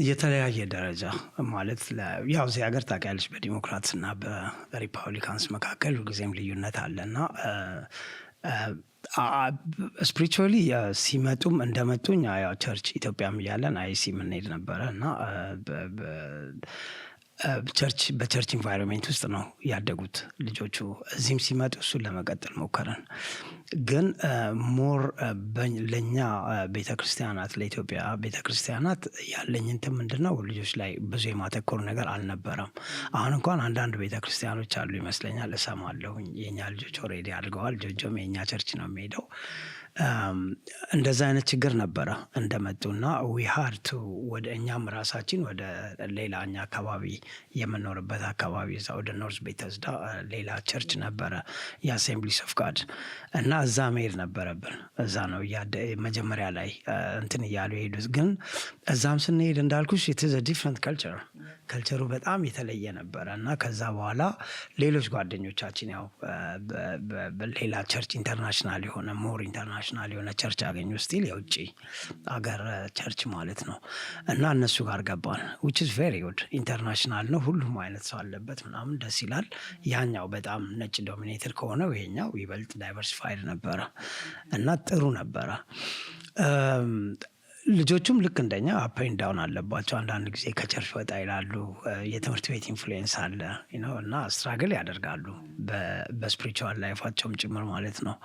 የተለያየ ደረጃ ማለት ያው እዚህ ሀገር ታውቂያለሽ በዲሞክራትስ እና በሪፐብሊካንስ መካከል ሁልጊዜም ልዩነት አለና ስፒሪቹዋሊ ሲመጡም እንደመጡኝ ያው ቸርች ኢትዮጵያም እያለን አይሲ የምንሄድ ነበረ እና በቸርች ኢንቫይሮንሜንት ውስጥ ነው ያደጉት ልጆቹ እዚህም ሲመጡ እሱን ለመቀጠል ሞከረን ግን ሞር ለኛ ቤተክርስቲያናት ለኢትዮጵያ ቤተክርስቲያናት ያለኝ እንትን ምንድነው ልጆች ላይ ብዙ የማተኮር ነገር አልነበረም አሁን እንኳን አንዳንድ ቤተክርስቲያኖች አሉ ይመስለኛል እሰማለሁ የኛ ልጆች ኦሬዲ አድርገዋል ጆጆም የኛ ቸርች ነው የሚሄደው እንደዛ አይነት ችግር ነበረ እንደመጡና we had to ወደ እኛም ራሳችን ወደ ሌላኛ አካባቢ የምንኖርበት አካባቢ እዛ ወደ ኖርዝ ቤተስዳ ሌላ ቸርች ነበረ የአሴምብሊስ ኦፍ ጋድ እና እዛ መሄድ ነበረብን እዛ ነው መጀመሪያ ላይ እንትን እያሉ የሄዱት ግን እዛም ስንሄድ እንዳልኩሽ it is a different culture ከልቸሩ በጣም የተለየ ነበረ እና ከዛ በኋላ ሌሎች ጓደኞቻችን ያው ሌላ ቸርች ኢንተርናሽናል የሆነ ሞር ኢንተርናሽናል የሆነ ቸርች አገኙ ስቲል የውጭ አገር ቸርች ማለት ነው እና እነሱ ጋር ገባን which is very good ኢንተርናሽናል ነው ሁሉም አይነት ሰው አለበት ምናምን ደስ ይላል ያኛው በጣም ነጭ ዶሚኔትድ ከሆነው ይሄኛው ይበልጥ ዳይቨርሲፋይድ ነበረ እና ጥሩ ነበረ ልጆቹም ልክ እንደኛ አፕ ኤንድ ዳውን አለባቸው አንዳንድ ጊዜ ከቸርች ወጣ ይላሉ የትምህርት ቤት ኢንፍሉዌንስ አለ you know እና ስትራግል ያደርጋሉ በስፒሪቹዋል ላይፋቸውም ጭምር ማለት ነው።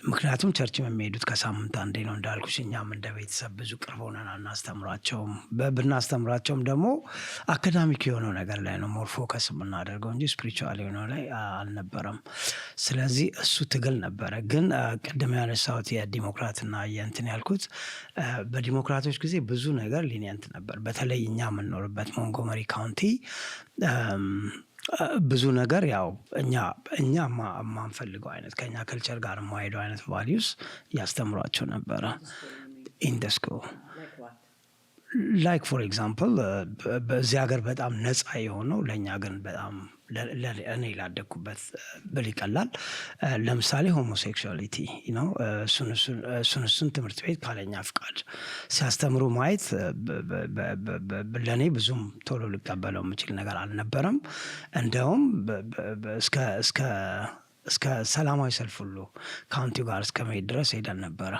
ምክንያቱም ቸርች የሚሄዱት ከሳምንት አንዴ ነው እንዳልኩሽ። እኛም እንደ ቤተሰብ ብዙ ቅርብ ሆነን አናስተምራቸውም። ብናስተምራቸውም ደግሞ አካዳሚክ የሆነው ነገር ላይ ነው ሞር ፎከስ የምናደርገው እንጂ ስፒሪቹዋል የሆነው ላይ አልነበረም። ስለዚህ እሱ ትግል ነበረ። ግን ቅድም ያነሳሁት የዲሞክራትና የእንትን ያልኩት በዲሞክራቶች ጊዜ ብዙ ነገር ሊኒየንት ነበር። በተለይ እኛ የምንኖርበት ሞንጎመሪ ካውንቲ ብዙ ነገር ያው እኛ የማንፈልገው አይነት ከኛ ከልቸር ጋር የማይሄደው አይነት ቫሊዩስ ያስተምሯቸው ነበረ ኢን ዘ ስኩል። ላይክ ፎር ኤግዛምፕል በዚህ ሀገር በጣም ነፃ የሆነው ለእኛ ግን በጣም እኔ ላደግኩበት ብል ይቀላል። ለምሳሌ ሆሞሴክሹዋሊቲ ነው። እሱን ትምህርት ቤት ካለኛ ፍቃድ ሲያስተምሩ ማየት ለእኔ ብዙም ቶሎ ልቀበለው የምችል ነገር አልነበረም። እንደውም እስከ ሰላማዊ ሰልፍ ሁሉ ካውንቲው ጋር እስከ መሄድ ድረስ ሄደን ነበረ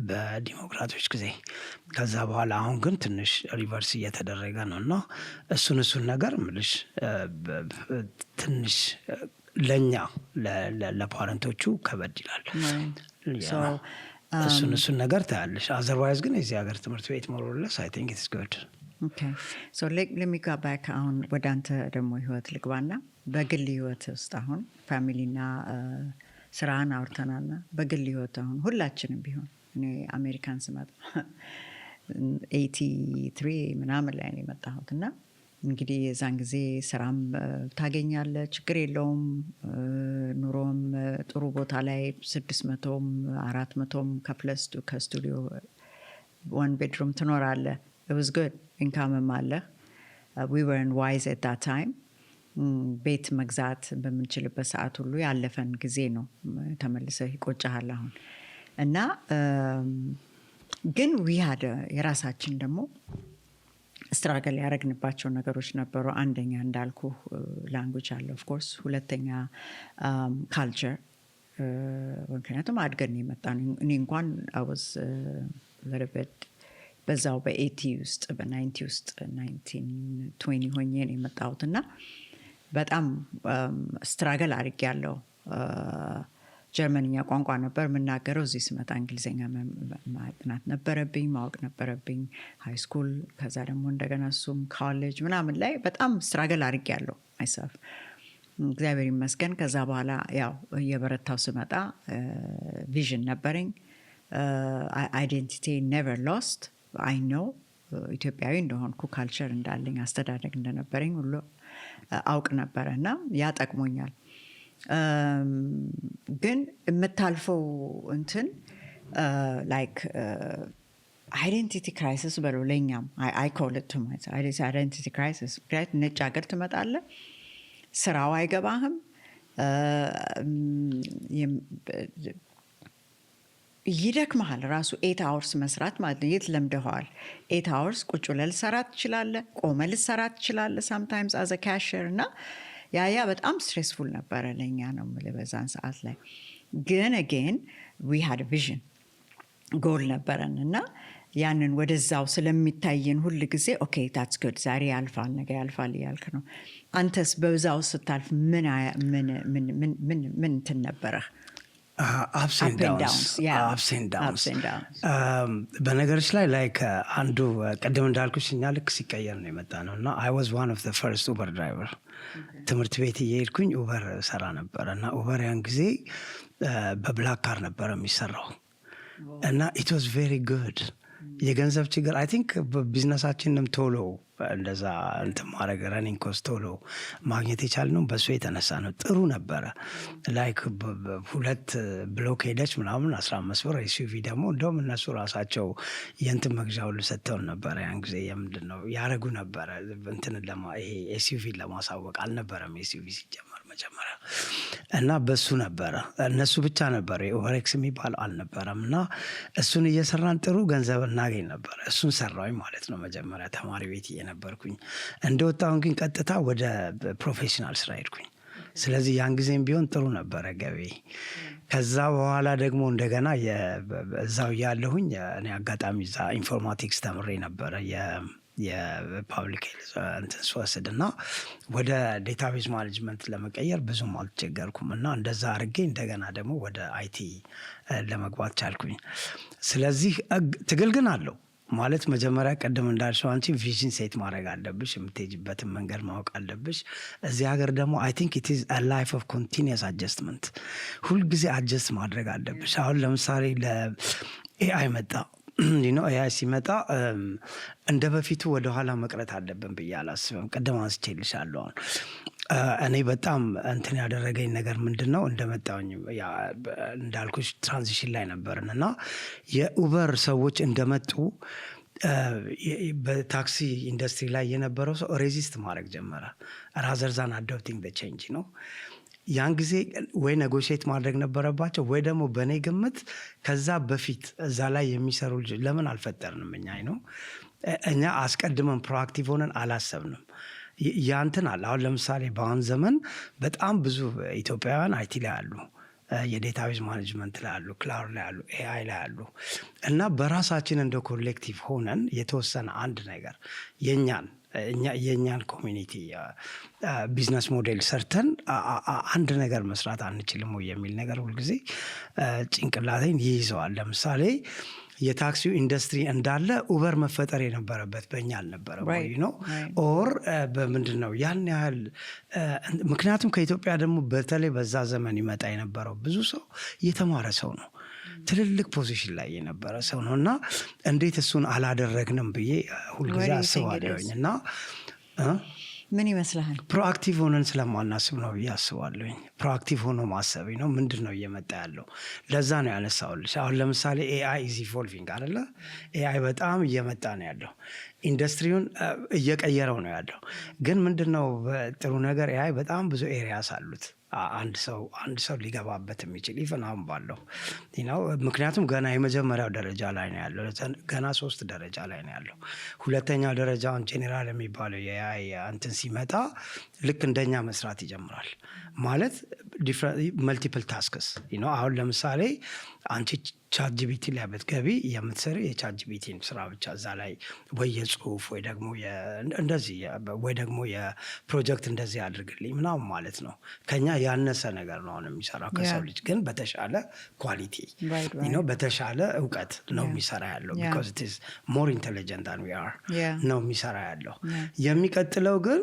በዲሞክራቶች ጊዜ። ከዛ በኋላ አሁን ግን ትንሽ ሪቨርስ እየተደረገ ነው እና እሱን ነገር ምልሽ ትንሽ ለእኛ ለፓረንቶቹ ከበድ ይላል። እሱን ነገር ታያለሽ። አዘርዋይዝ ግን የዚህ ሀገር ትምህርት ቤት ሞሮለስ አይ ቲንክ ኢትስ ጉድ። ለሚጋ ባክ አሁን ወደ አንተ ደግሞ ህይወት ልግባና በግል ህይወት ውስጥ አሁን ፋሚሊና ስራን አውርተናልና በግል ህይወት አሁን ሁላችንም ቢሆን እኔ አሜሪካን ስመጣ 83 ምናምን ላይ ነው የመጣሁት እና እንግዲህ የዛን ጊዜ ስራም ታገኛለ፣ ችግር የለውም። ኑሮም ጥሩ ቦታ ላይ 600ም 400ም ከፕለስ ከስቱዲዮ 1 ቤድሩም ትኖራለ። it was good ኢንካምም አለ። we weren't wise at that time። ቤት መግዛት በምንችልበት ሰዓት ሁሉ ያለፈን ጊዜ ነው። ተመልሰህ ይቆጫሃል አሁን እና ግን የራሳችን ደግሞ ስትራገል ያደረግንባቸው ነገሮች ነበሩ። አንደኛ እንዳልኩ ላንጉጅ አለ ኦፍ ኮርስ፣ ሁለተኛ ካልቸር። ምክንያቱም አድገን የመጣ ነው። እኔ እንኳን አወዝ ለረበት በዛው በ80 ውስጥ በ90 ውስጥ 1920 ሆኜ ነው የመጣሁት እና በጣም ስትራገል አድርጌያለሁ። ጀርመንኛ ቋንቋ ነበር የምናገረው። እዚህ ስመጣ እንግሊዝኛ ማጥናት ነበረብኝ፣ ማወቅ ነበረብኝ። ሃይ ስኩል፣ ከዛ ደግሞ እንደገና እሱም ኮሌጅ ምናምን ላይ በጣም ስትራገል አድርጌያለሁ ማይሰልፍ። እግዚአብሔር ይመስገን። ከዛ በኋላ ያው እየበረታው ስመጣ ቪዥን ነበረኝ። አይዴንቲቲ ኔቨር ሎስት። አይ ኖው ኢትዮጵያዊ እንደሆንኩ፣ ካልቸር እንዳለኝ፣ አስተዳደግ እንደነበረኝ ሁሉ አውቅ ነበረ እና ያ ጠቅሞኛል። ግን የምታልፈው እንትን ላይክ አይዴንቲቲ ክራይሲስ በለው ለኛም አይ ኮል ኢት ቱ ማች አይዴንቲቲ ክራይሲስ። ነጭ ሀገር ትመጣለህ፣ ስራው አይገባህም፣ ይደክመሃል። ራሱ 8 hours መስራት ማለት ነው። የት ለምደኸዋል? 8 hours ቁጭ ብለህ ልሰራ ትችላለህ፣ ቆመህ ልሰራ ትችላለህ ሳምታይምስ አዘ ካሽር እና ያ በጣም ስትሬስፉል ነበረ ለኛ ነው የምልህ በዛን ሰዓት ላይ። ግን አጌን ዊ ሃድ ቪዥን ጎል ነበረን እና ያንን ወደዛው ስለሚታየን ሁል ጊዜ ኦኬ ታትስ ጉድ፣ ዛሬ ያልፋል ነገ ያልፋል እያልክ ነው። አንተስ በዛው ስታልፍ ምን እንትን ነበረህ? ups and downs። በነገሮች ላይ ላይክ አንዱ ቀደም እንዳልኩሽ እኛ ልክ ሲቀየር ነው የመጣ ነው እና I was one of the first Uber driver። ትምህርት ቤት እየሄድኩኝ ኡበር ሰራ ነበረ እና ኡበር ያን ጊዜ በብላክ ካር ነበረ የሚሰራው እና it was very good። የገንዘብ ችግር አይ ቲንክ በቢዝነሳችንም ቶሎ እንደዛ እንትን ማድረግ ረኒንግ ኮስት ቶሎ ማግኘት የቻልነው በሱ የተነሳ ነው። ጥሩ ነበረ። ላይክ 2 ብሎክ ሄደች ምናምን 15 ብር። ኤስዩቪ ደግሞ እንደውም እነሱ ራሳቸው የእንትን መግዣ ሁሉ ሰጥተውን ነበረ። ያን ጊዜ የምንድን ነው ያደረጉ ነበረ እንትን ይሄ ኤስዩቪ ለማሳወቅ አልነበረም ኤስዩቪ ሲጀመር መጀመሪያ እና በሱ ነበረ። እነሱ ብቻ ነበረ ኦቨሬክስ የሚባለው አልነበረም እና እሱን እየሰራን ጥሩ ገንዘብ እናገኝ ነበር። እሱን ሰራሁኝ ማለት ነው መጀመሪያ ተማሪ ቤት ነበርኩኝ። እንደወጣሁን ግን ቀጥታ ወደ ፕሮፌሽናል ስራ ሄድኩኝ። ስለዚህ ያን ጊዜም ቢሆን ጥሩ ነበረ ገቢ። ከዛ በኋላ ደግሞ እንደገና እዛው ያለሁኝ እኔ አጋጣሚ እዛ ኢንፎርማቲክስ ተምሬ ነበረ የፓብሊክ እንትን ስወስድ እና ወደ ዴታቤዝ ማኔጅመንት ለመቀየር ብዙም አልተቸገርኩም እና እንደዛ አድርጌ እንደገና ደግሞ ወደ አይቲ ለመግባት ቻልኩኝ። ስለዚህ ትግል ግን አለው ማለት መጀመሪያ ቀደም እንዳልሽው አንቺ ቪዥን ሴት ማድረግ አለብሽ፣ የምትሄጂበትን መንገድ ማወቅ አለብሽ። እዚህ ሀገር ደግሞ አይ ቲንክ ኢት ኢዝ አ ላይፍ ኦፍ ኮንቲኒየስ አጀስትመንት፣ ሁልጊዜ አጀስት ማድረግ አለብሽ። አሁን ለምሳሌ ለኤአይ መጣ ነው ኤአይ ሲመጣ እንደ በፊቱ ወደኋላ መቅረት አለብን ብዬ አላስብም። ቀደም አንስቼልሻለሁ። አሁን እኔ በጣም እንትን ያደረገኝ ነገር ምንድን ነው፣ እንደመጣሁኝ እንዳልኩሽ ትራንዚሽን ላይ ነበርን እና የኡበር ሰዎች እንደመጡ በታክሲ ኢንዱስትሪ ላይ የነበረው ሰው ሬዚስት ማድረግ ጀመረ። ራዘርዛን አዶፕቲንግ ቼንጅ ነው። ያን ጊዜ ወይ ኔጎሽት ማድረግ ነበረባቸው ወይ ደግሞ በእኔ ግምት ከዛ በፊት እዛ ላይ የሚሰሩ ልጆች ለምን አልፈጠርንም? እኛ አስቀድመን ፕሮአክቲቭ ሆነን አላሰብንም። ያንትን አለ። አሁን ለምሳሌ በአሁን ዘመን በጣም ብዙ ኢትዮጵያውያን አይቲ ላይ አሉ፣ የዴታቤዝ ማኔጅመንት ላይ አሉ፣ ክላውድ ላይ አሉ፣ ኤአይ ላይ አሉ እና በራሳችን እንደ ኮሌክቲቭ ሆነን የተወሰነ አንድ ነገር የእኛን ኮሚኒቲ ቢዝነስ ሞዴል ሰርተን አንድ ነገር መስራት አንችልም ወይ የሚል ነገር ሁልጊዜ ጭንቅላቴን ይይዘዋል። ለምሳሌ የታክሲው ኢንዱስትሪ እንዳለ ኡበር መፈጠር የነበረበት በእኛ አልነበረ ወይ ነው ኦር በምንድን ነው ያን ያህል? ምክንያቱም ከኢትዮጵያ ደግሞ በተለይ በዛ ዘመን ይመጣ የነበረው ብዙ ሰው የተማረ ሰው ነው፣ ትልልቅ ፖዚሽን ላይ የነበረ ሰው ነው እና እንዴት እሱን አላደረግንም ብዬ ሁልጊዜ አስባለሁኝ። እና ምን ይመስልሃል? ፕሮአክቲቭ ሆነን ስለማናስብ ነው ብዬ አስባለሁኝ። ፕሮአክቲቭ ሆኖ ማሰብ ነው። ምንድን ነው እየመጣ ያለው? ለዛ ነው ያነሳሁልሽ። አሁን ለምሳሌ ኤአይ ኢዝ ኢቮልቪንግ አይደለ? ኤአይ በጣም እየመጣ ነው ያለው፣ ኢንዱስትሪውን እየቀየረው ነው ያለው። ግን ምንድን ነው ጥሩ ነገር ኤአይ በጣም ብዙ ኤሪያስ አሉት አንድ ሰው ሊገባበት የሚችል ኢቨን አሁን ባለው ነው። ምክንያቱም ገና የመጀመሪያው ደረጃ ላይ ነው ያለው፣ ገና 3 ደረጃ ላይ ነው ያለው። ሁለተኛው ደረጃውን ጄኔራል የሚባለው የኤአይ እንትን ሲመጣ ልክ እንደኛ መስራት ይጀምራል ማለት መልቲፕል ታስክስ ነው። አሁን ለምሳሌ አንቺ ቻት ጂቢቲ ላይ ብትገቢ የምትሰሪ የቻት ጂቢቲን ስራ ብቻ እዛ ላይ ወይ የጽሁፍ ወይ ደግሞ እንደዚህ ወይ ደግሞ የፕሮጀክት እንደዚህ አድርግልኝ ምናምን ማለት ነው። ከኛ ያነሰ ነገር ነው አሁን የሚሰራው ከሰው ልጅ ግን በተሻለ ኳሊቲ ነው፣ በተሻለ እውቀት ነው የሚሰራ ያለው። because it is more intelligent than we are ነው የሚሰራ ያለው። የሚቀጥለው ግን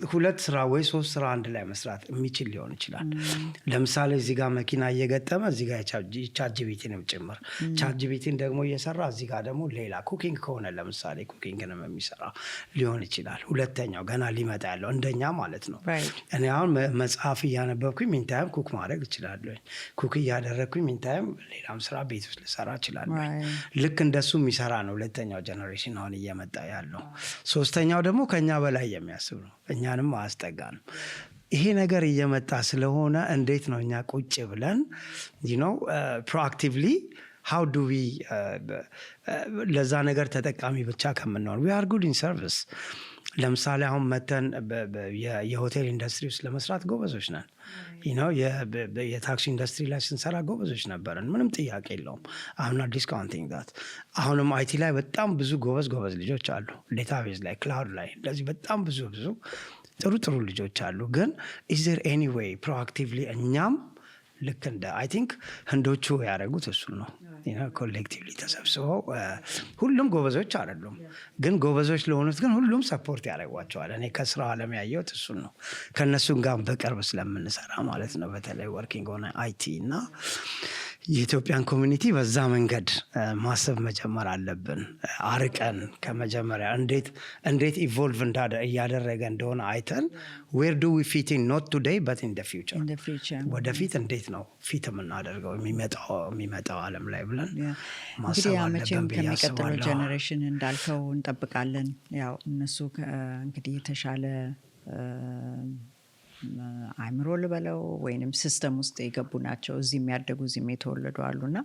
2 ስራ ወይ 3 ስራ አንድ ላይ መስራት የሚችል ሊሆን ይችላል። ለምሳሌ እዚህ ጋር መኪና እየገጠመ እዚህ ጋር ቻት ጂቢቲንም ጭምር ቻት ጂቢቲን ደግሞ እየሰራ እዚህ ጋር ደግሞ ሌላ ኩኪንግ ከሆነ ለምሳሌ ኩኪንግንም የሚሰራ ሊሆን ይችላል። ሁለተኛው ገና ሊመጣ ያለው እንደኛ ማለት ነው። እኔ አሁን መጽሐፍ እያነበብኩኝ ሚንታይም ኩክ ማድረግ እችላለሁ። ኩክ እያደረግኩኝ ሚንታይም ሌላም ስራ ቤት ውስጥ ልሰራ እችላለሁ። ልክ እንደሱ የሚሰራ ነው ሁለተኛው ጀነሬሽን አሁን እየመጣ ያለው። ሶስተኛው ደግሞ ከኛ በላይ የሚያስብ ነው፣ እኛንም አያስጠጋንም። ይሄ ነገር እየመጣ ስለሆነ እንዴት ነው እኛ ቁጭ ብለን ፕሮአክቲቭሊ how do we ለዛ ነገር ተጠቃሚ ብቻ ከምንሆን we are good in service። ለምሳሌ አሁን መተን የሆቴል ኢንዱስትሪ ውስጥ ለመስራት ጎበዞች ነን። የታክሲ ኢንዱስትሪ ላይ ስንሰራ ጎበዞች ነበርን፣ ምንም ጥያቄ የለውም። አሁን ዲስካውንቲንግ ዳት አሁንም አይቲ ላይ በጣም ብዙ ጎበዝ ልጆች አሉ። ዴታቤዝ ላይ ክላውድ ላይ እንደዚህ በጣም ብዙ ጥሩ ልጆች አሉ። ግን is there any way proactively እኛም ልክ እንደ አይ ቲንክ ህንዶቹ ያደረጉት እሱ ነው። ኮሌክቲቭሊ ተሰብስበው ሁሉም ጎበዞች አይደሉም፣ ግን ጎበዞች ለሆኑት ግን ሁሉም ሰፖርት ያደርጓቸዋል። እኔ ከስራው ዓለም ያየሁት እሱን ነው። ከእነሱም ጋር በቅርብ ስለምንሰራ ማለት ነው። በተለይ ወርኪንግ ሆነ አይቲ እና የኢትዮጵያን ኮሚኒቲ በዛ መንገድ ማሰብ መጀመር አለብን። አርቀን ከመጀመሪያ እንዴት ኢቮልቭ እያደረገ እንደሆነ አይተን ዌር ዱ ዊ ፊት ኢን ኖት ቱዴይ በት ኢን ዘ ፊውቸር፣ ወደፊት እንዴት ነው ፊት የምናደርገው የሚመጣው ዓለም ላይ ብለን ማሰብ አለብን ብዬ አስባለሁ። ከሚቀጥለው ጀኔሬሽን እንዳልከው እንጠብቃለን። ያው እነሱ እንግዲህ የተሻለ አይምሮ ልበለው ወይንም ሲስተም ውስጥ የገቡ ናቸው። እዚህ የሚያደጉ እዚህም የተወለዱ አሉና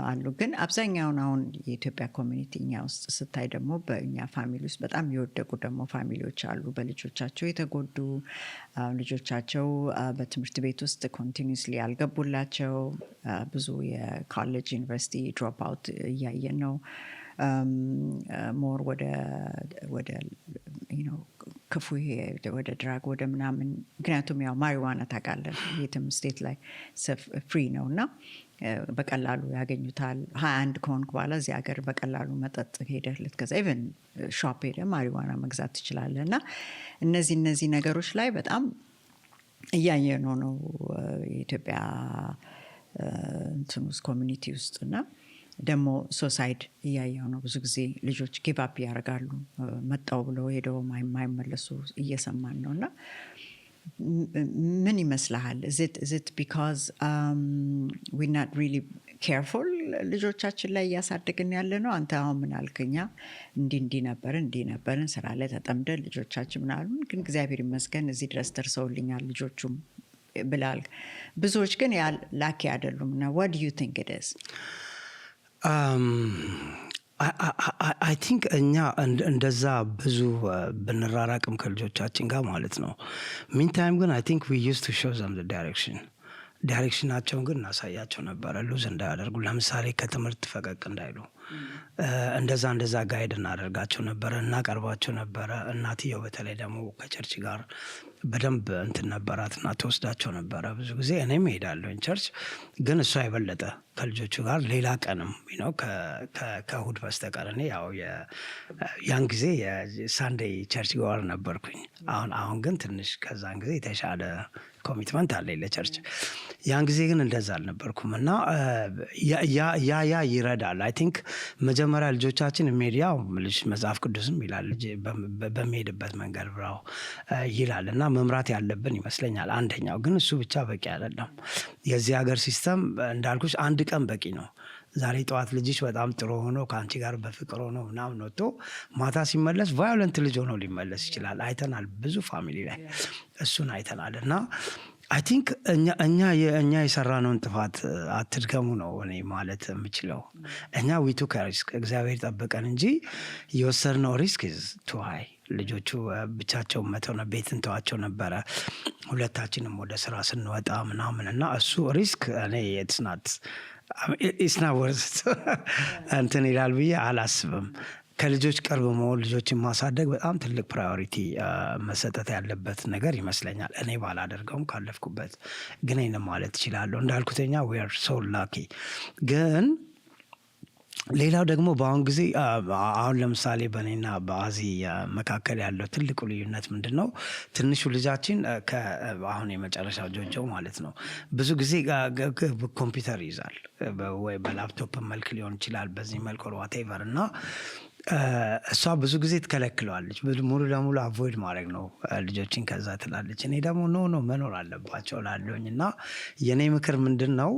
አሉ። ግን አብዛኛውን አሁን የኢትዮጵያ ኮሚኒቲ እኛ ውስጥ ስታይ ደግሞ በእኛ ፋሚሊ ውስጥ በጣም የወደቁ ደግሞ ፋሚሊዎች አሉ። በልጆቻቸው የተጎዱ ልጆቻቸው በትምህርት ቤት ውስጥ ኮንቲኒስሊ ያልገቡላቸው ብዙ የኮሌጅ ዩኒቨርሲቲ ድሮፕ አውት እያየን ነው። ሞር ወደ ክፉ ወደ ድራግ ወደ ምናምን ምክንያቱም ያው ማሪዋና ታውቃለህ የትም ስቴት ላይ ፍሪ ነው እና በቀላሉ ያገኙታል 21 ከሆንክ በኋላ እዚህ ሀገር በቀላሉ መጠጥ ሄደህ ልትገዛ ኢቨን ሾፕ ሄደህ ማሪዋና መግዛት ትችላለህ እና እነዚህ ነገሮች ላይ በጣም እያየነው ነው የኢትዮጵያ እንትን ውስጥ ኮሚኒቲ ውስጥ እና ደግሞ ሶሳይድ እያየው ነው ብዙ ጊዜ ልጆች ጊቭ አፕ ያደርጋሉ መጣው ብለው ሄደው የማይመለሱ እየሰማን ነው እና ምን ይመስልሃል is it because we're not really careful ልጆቻችን ላይ እያሳደግን ያለ ነው አንተ አሁን ምን አልከኛ እንዲህ ነበርን ስራ ላይ ተጠምደን ልጆቻችን ምን አሉን ግን እግዚአብሔር ይመስገን እዚህ ድረስ ደርሰውልኛል ልጆቹም ብላል ብዙዎች ግን ያ ላኪ አይደሉም እና what do you think it is I think እኛ እንደዛ ብዙ ብንራራቅም ከልጆቻችን ጋር ማለት ነው meantime ግን I think we used to show them the ዳይሬክሽናቸውን ግን እናሳያቸው ነበረ ሉዝ እንዳያደርጉ ለምሳሌ ከትምህርት ፈቀቅ እንዳይሉ እንደዛ ጋይድ እናደርጋቸው ነበረ እናቀርባቸው ነበረ እናትየው በተለይ ደግሞ ከቸርች ጋር በደንብ እንትን ነበራትና ተወስዳቸው ነበረ ብዙ ጊዜ እኔም ሄዳለሁ ቸርች ግን እሷ የበለጠ ከልጆቹ ጋር ሌላ ቀንም ከእሁድ በስተቀር እኔ ያው ያን ጊዜ የሳንዴይ ቸርች ጋር ነበርኩኝ አሁን ግን ትንሽ ከዛን ጊዜ የተሻለ ኮሚትመንት አለ ለቸርች ያን ጊዜ ግን እንደዛ አልነበርኩም እና ያ ይረዳል አይ ቲንክ መጀመሪያ ልጆቻችን ሚዲያው ልጅ መጽሐፍ ቅዱስም ይላል በሚሄድበት መንገድ ብራው ይላል እና መምራት ያለብን ይመስለኛል አንደኛው ግን እሱ ብቻ በቂ አይደለም የዚህ ሀገር ሲስተም እንዳልኩሽ አንድ ቀን በቂ ነው ዛሬ ጠዋት ልጅሽ በጣም ጥሩ ሆኖ ካንቺ ጋር በፍቅር ሆኖ ምናምን ወጥቶ ማታ ሲመለስ ቫዮለንት ልጅ ሆኖ ሊመለስ ይችላል አይተናል ብዙ ፋሚሊ ላይ እሱን አይተናል እና አይ ቲንክ እኛ የሰራነውን ጥፋት አትድገሙ ነው እኔ ማለት የምችለው እኛ ዊቱ ከሪስክ እግዚአብሔር ጠበቀን እንጂ የወሰድነው ሪስክ is too high ልጆቹ ብቻቸውን መተው ነው ቤት እንተዋቸው ነበረ ሁለታችንም ወደ ስራ ስንወጣ ምናምን እና እሱ ሪስክ እኔ it's not worth it እንትን ይላል ብዬ አላስብም ከልጆች ቅርብ መሆን ልጆችን ማሳደግ በጣም ትልቅ ፕራዮሪቲ መሰጠት ያለበት ነገር ይመስለኛል እኔ ባላደርገውም ካለፍኩበት ግን እኔም ማለት እችላለሁ እንዳልኩተኛ we are so lucky ግን ሌላው ደግሞ በአሁን ጊዜ አሁን ለምሳሌ በእኔና በአዚ መካከል ያለው ትልቁ ልዩነት ምንድነው ትንሹ ልጃችን አሁን የመጨረሻው ጆጆ ማለት ነው ብዙ ጊዜ ኮምፒውተር ይዛል ወይ በላፕቶፕ መልክ ሊሆን ይችላል በዚህ መልኩ whatever እና እሷ ብዙ ጊዜ ትከለክለዋለች ሙሉ ለሙሉ አቮይድ ማድረግ ነው ልጆችን ከዛ ትላለች እኔ ደግሞ ኖ መኖር አለባቸው ላለሁኝ እና የኔ ምክር ምንድነው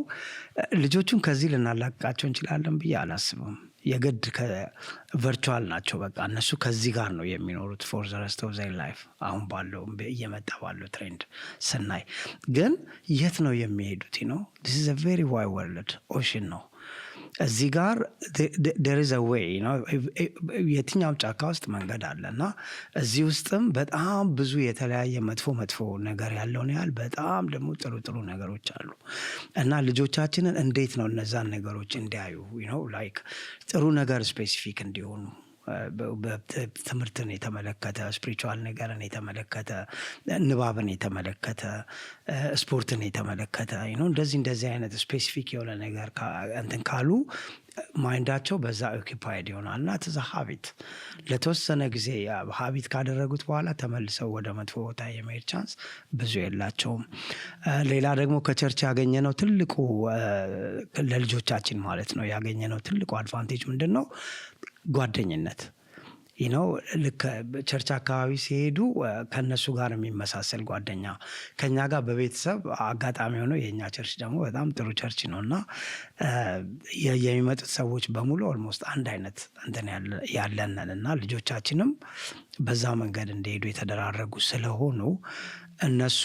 ልጆቹን ከዚህ ልናላቅቃቸው እንችላለን ብዬ አላስብም የግድ ከቨርቹዋል ናቸው በቃ እነሱ ከዚህ ጋር ነው የሚኖሩት for the rest of their life አሁን ባለው እየመጣ ባለው ትሬንድ ስናይ ግን የት ነው የሚሄዱት ነው this is a very wide world ocean ነው እዚህ ጋር there is a way የትኛውም ጫካ ውስጥ መንገድ አለና እዚህ ውስጥም በጣም ብዙ የተለያየ መጥፎ ነገር ያለውን ያህል በጣም ደግሞ ጥሩ ነገሮች አሉ እና ልጆቻችንን እንዴት ነው እነዛን ነገሮች እንዲያዩ like ጥሩ ነገር ስፔሲፊክ እንዲሆኑ በትምህርትን የተመለከተ ስፒሪቹዋል ነገርን የተመለከተ ንባብን የተመለከተ ስፖርትን የተመለከተ እንደዚህ አይነት ስፔሲፊክ የሆነ ነገር እንትን ካሉ ማይንዳቸው በዛ ኦኪፓይድ ይሆናልና ተዛ ሀቢት ለተወሰነ ጊዜ ሀቢት ካደረጉት በኋላ ተመልሰው ወደ መጥፎ ቦታ የመሄድ ቻንስ ብዙ የላቸውም ሌላ ደግሞ ከቸርች ያገኘነው ትልቁ ለልጆቻችን ማለት ነው ያገኘነው ትልቁ አድቫንቴጅ ምንድነው ጓደኝነት ልክ ቸርች አካባቢ ሲሄዱ ከነሱ ጋር የሚመሳሰል ጓደኛ ከኛ ጋር በቤተሰብ አጋጣሚ ሆኖ የኛ ቸርች ደግሞ በጣም ጥሩ ቸርች ነውና የሚመጡት ሰዎች በሙሉ ኦልሞስት አንድ አይነት እንትን ያለንና ልጆቻችንም በዛ መንገድ እንደሄዱ የተደራረጉ ስለሆኑ እነሱ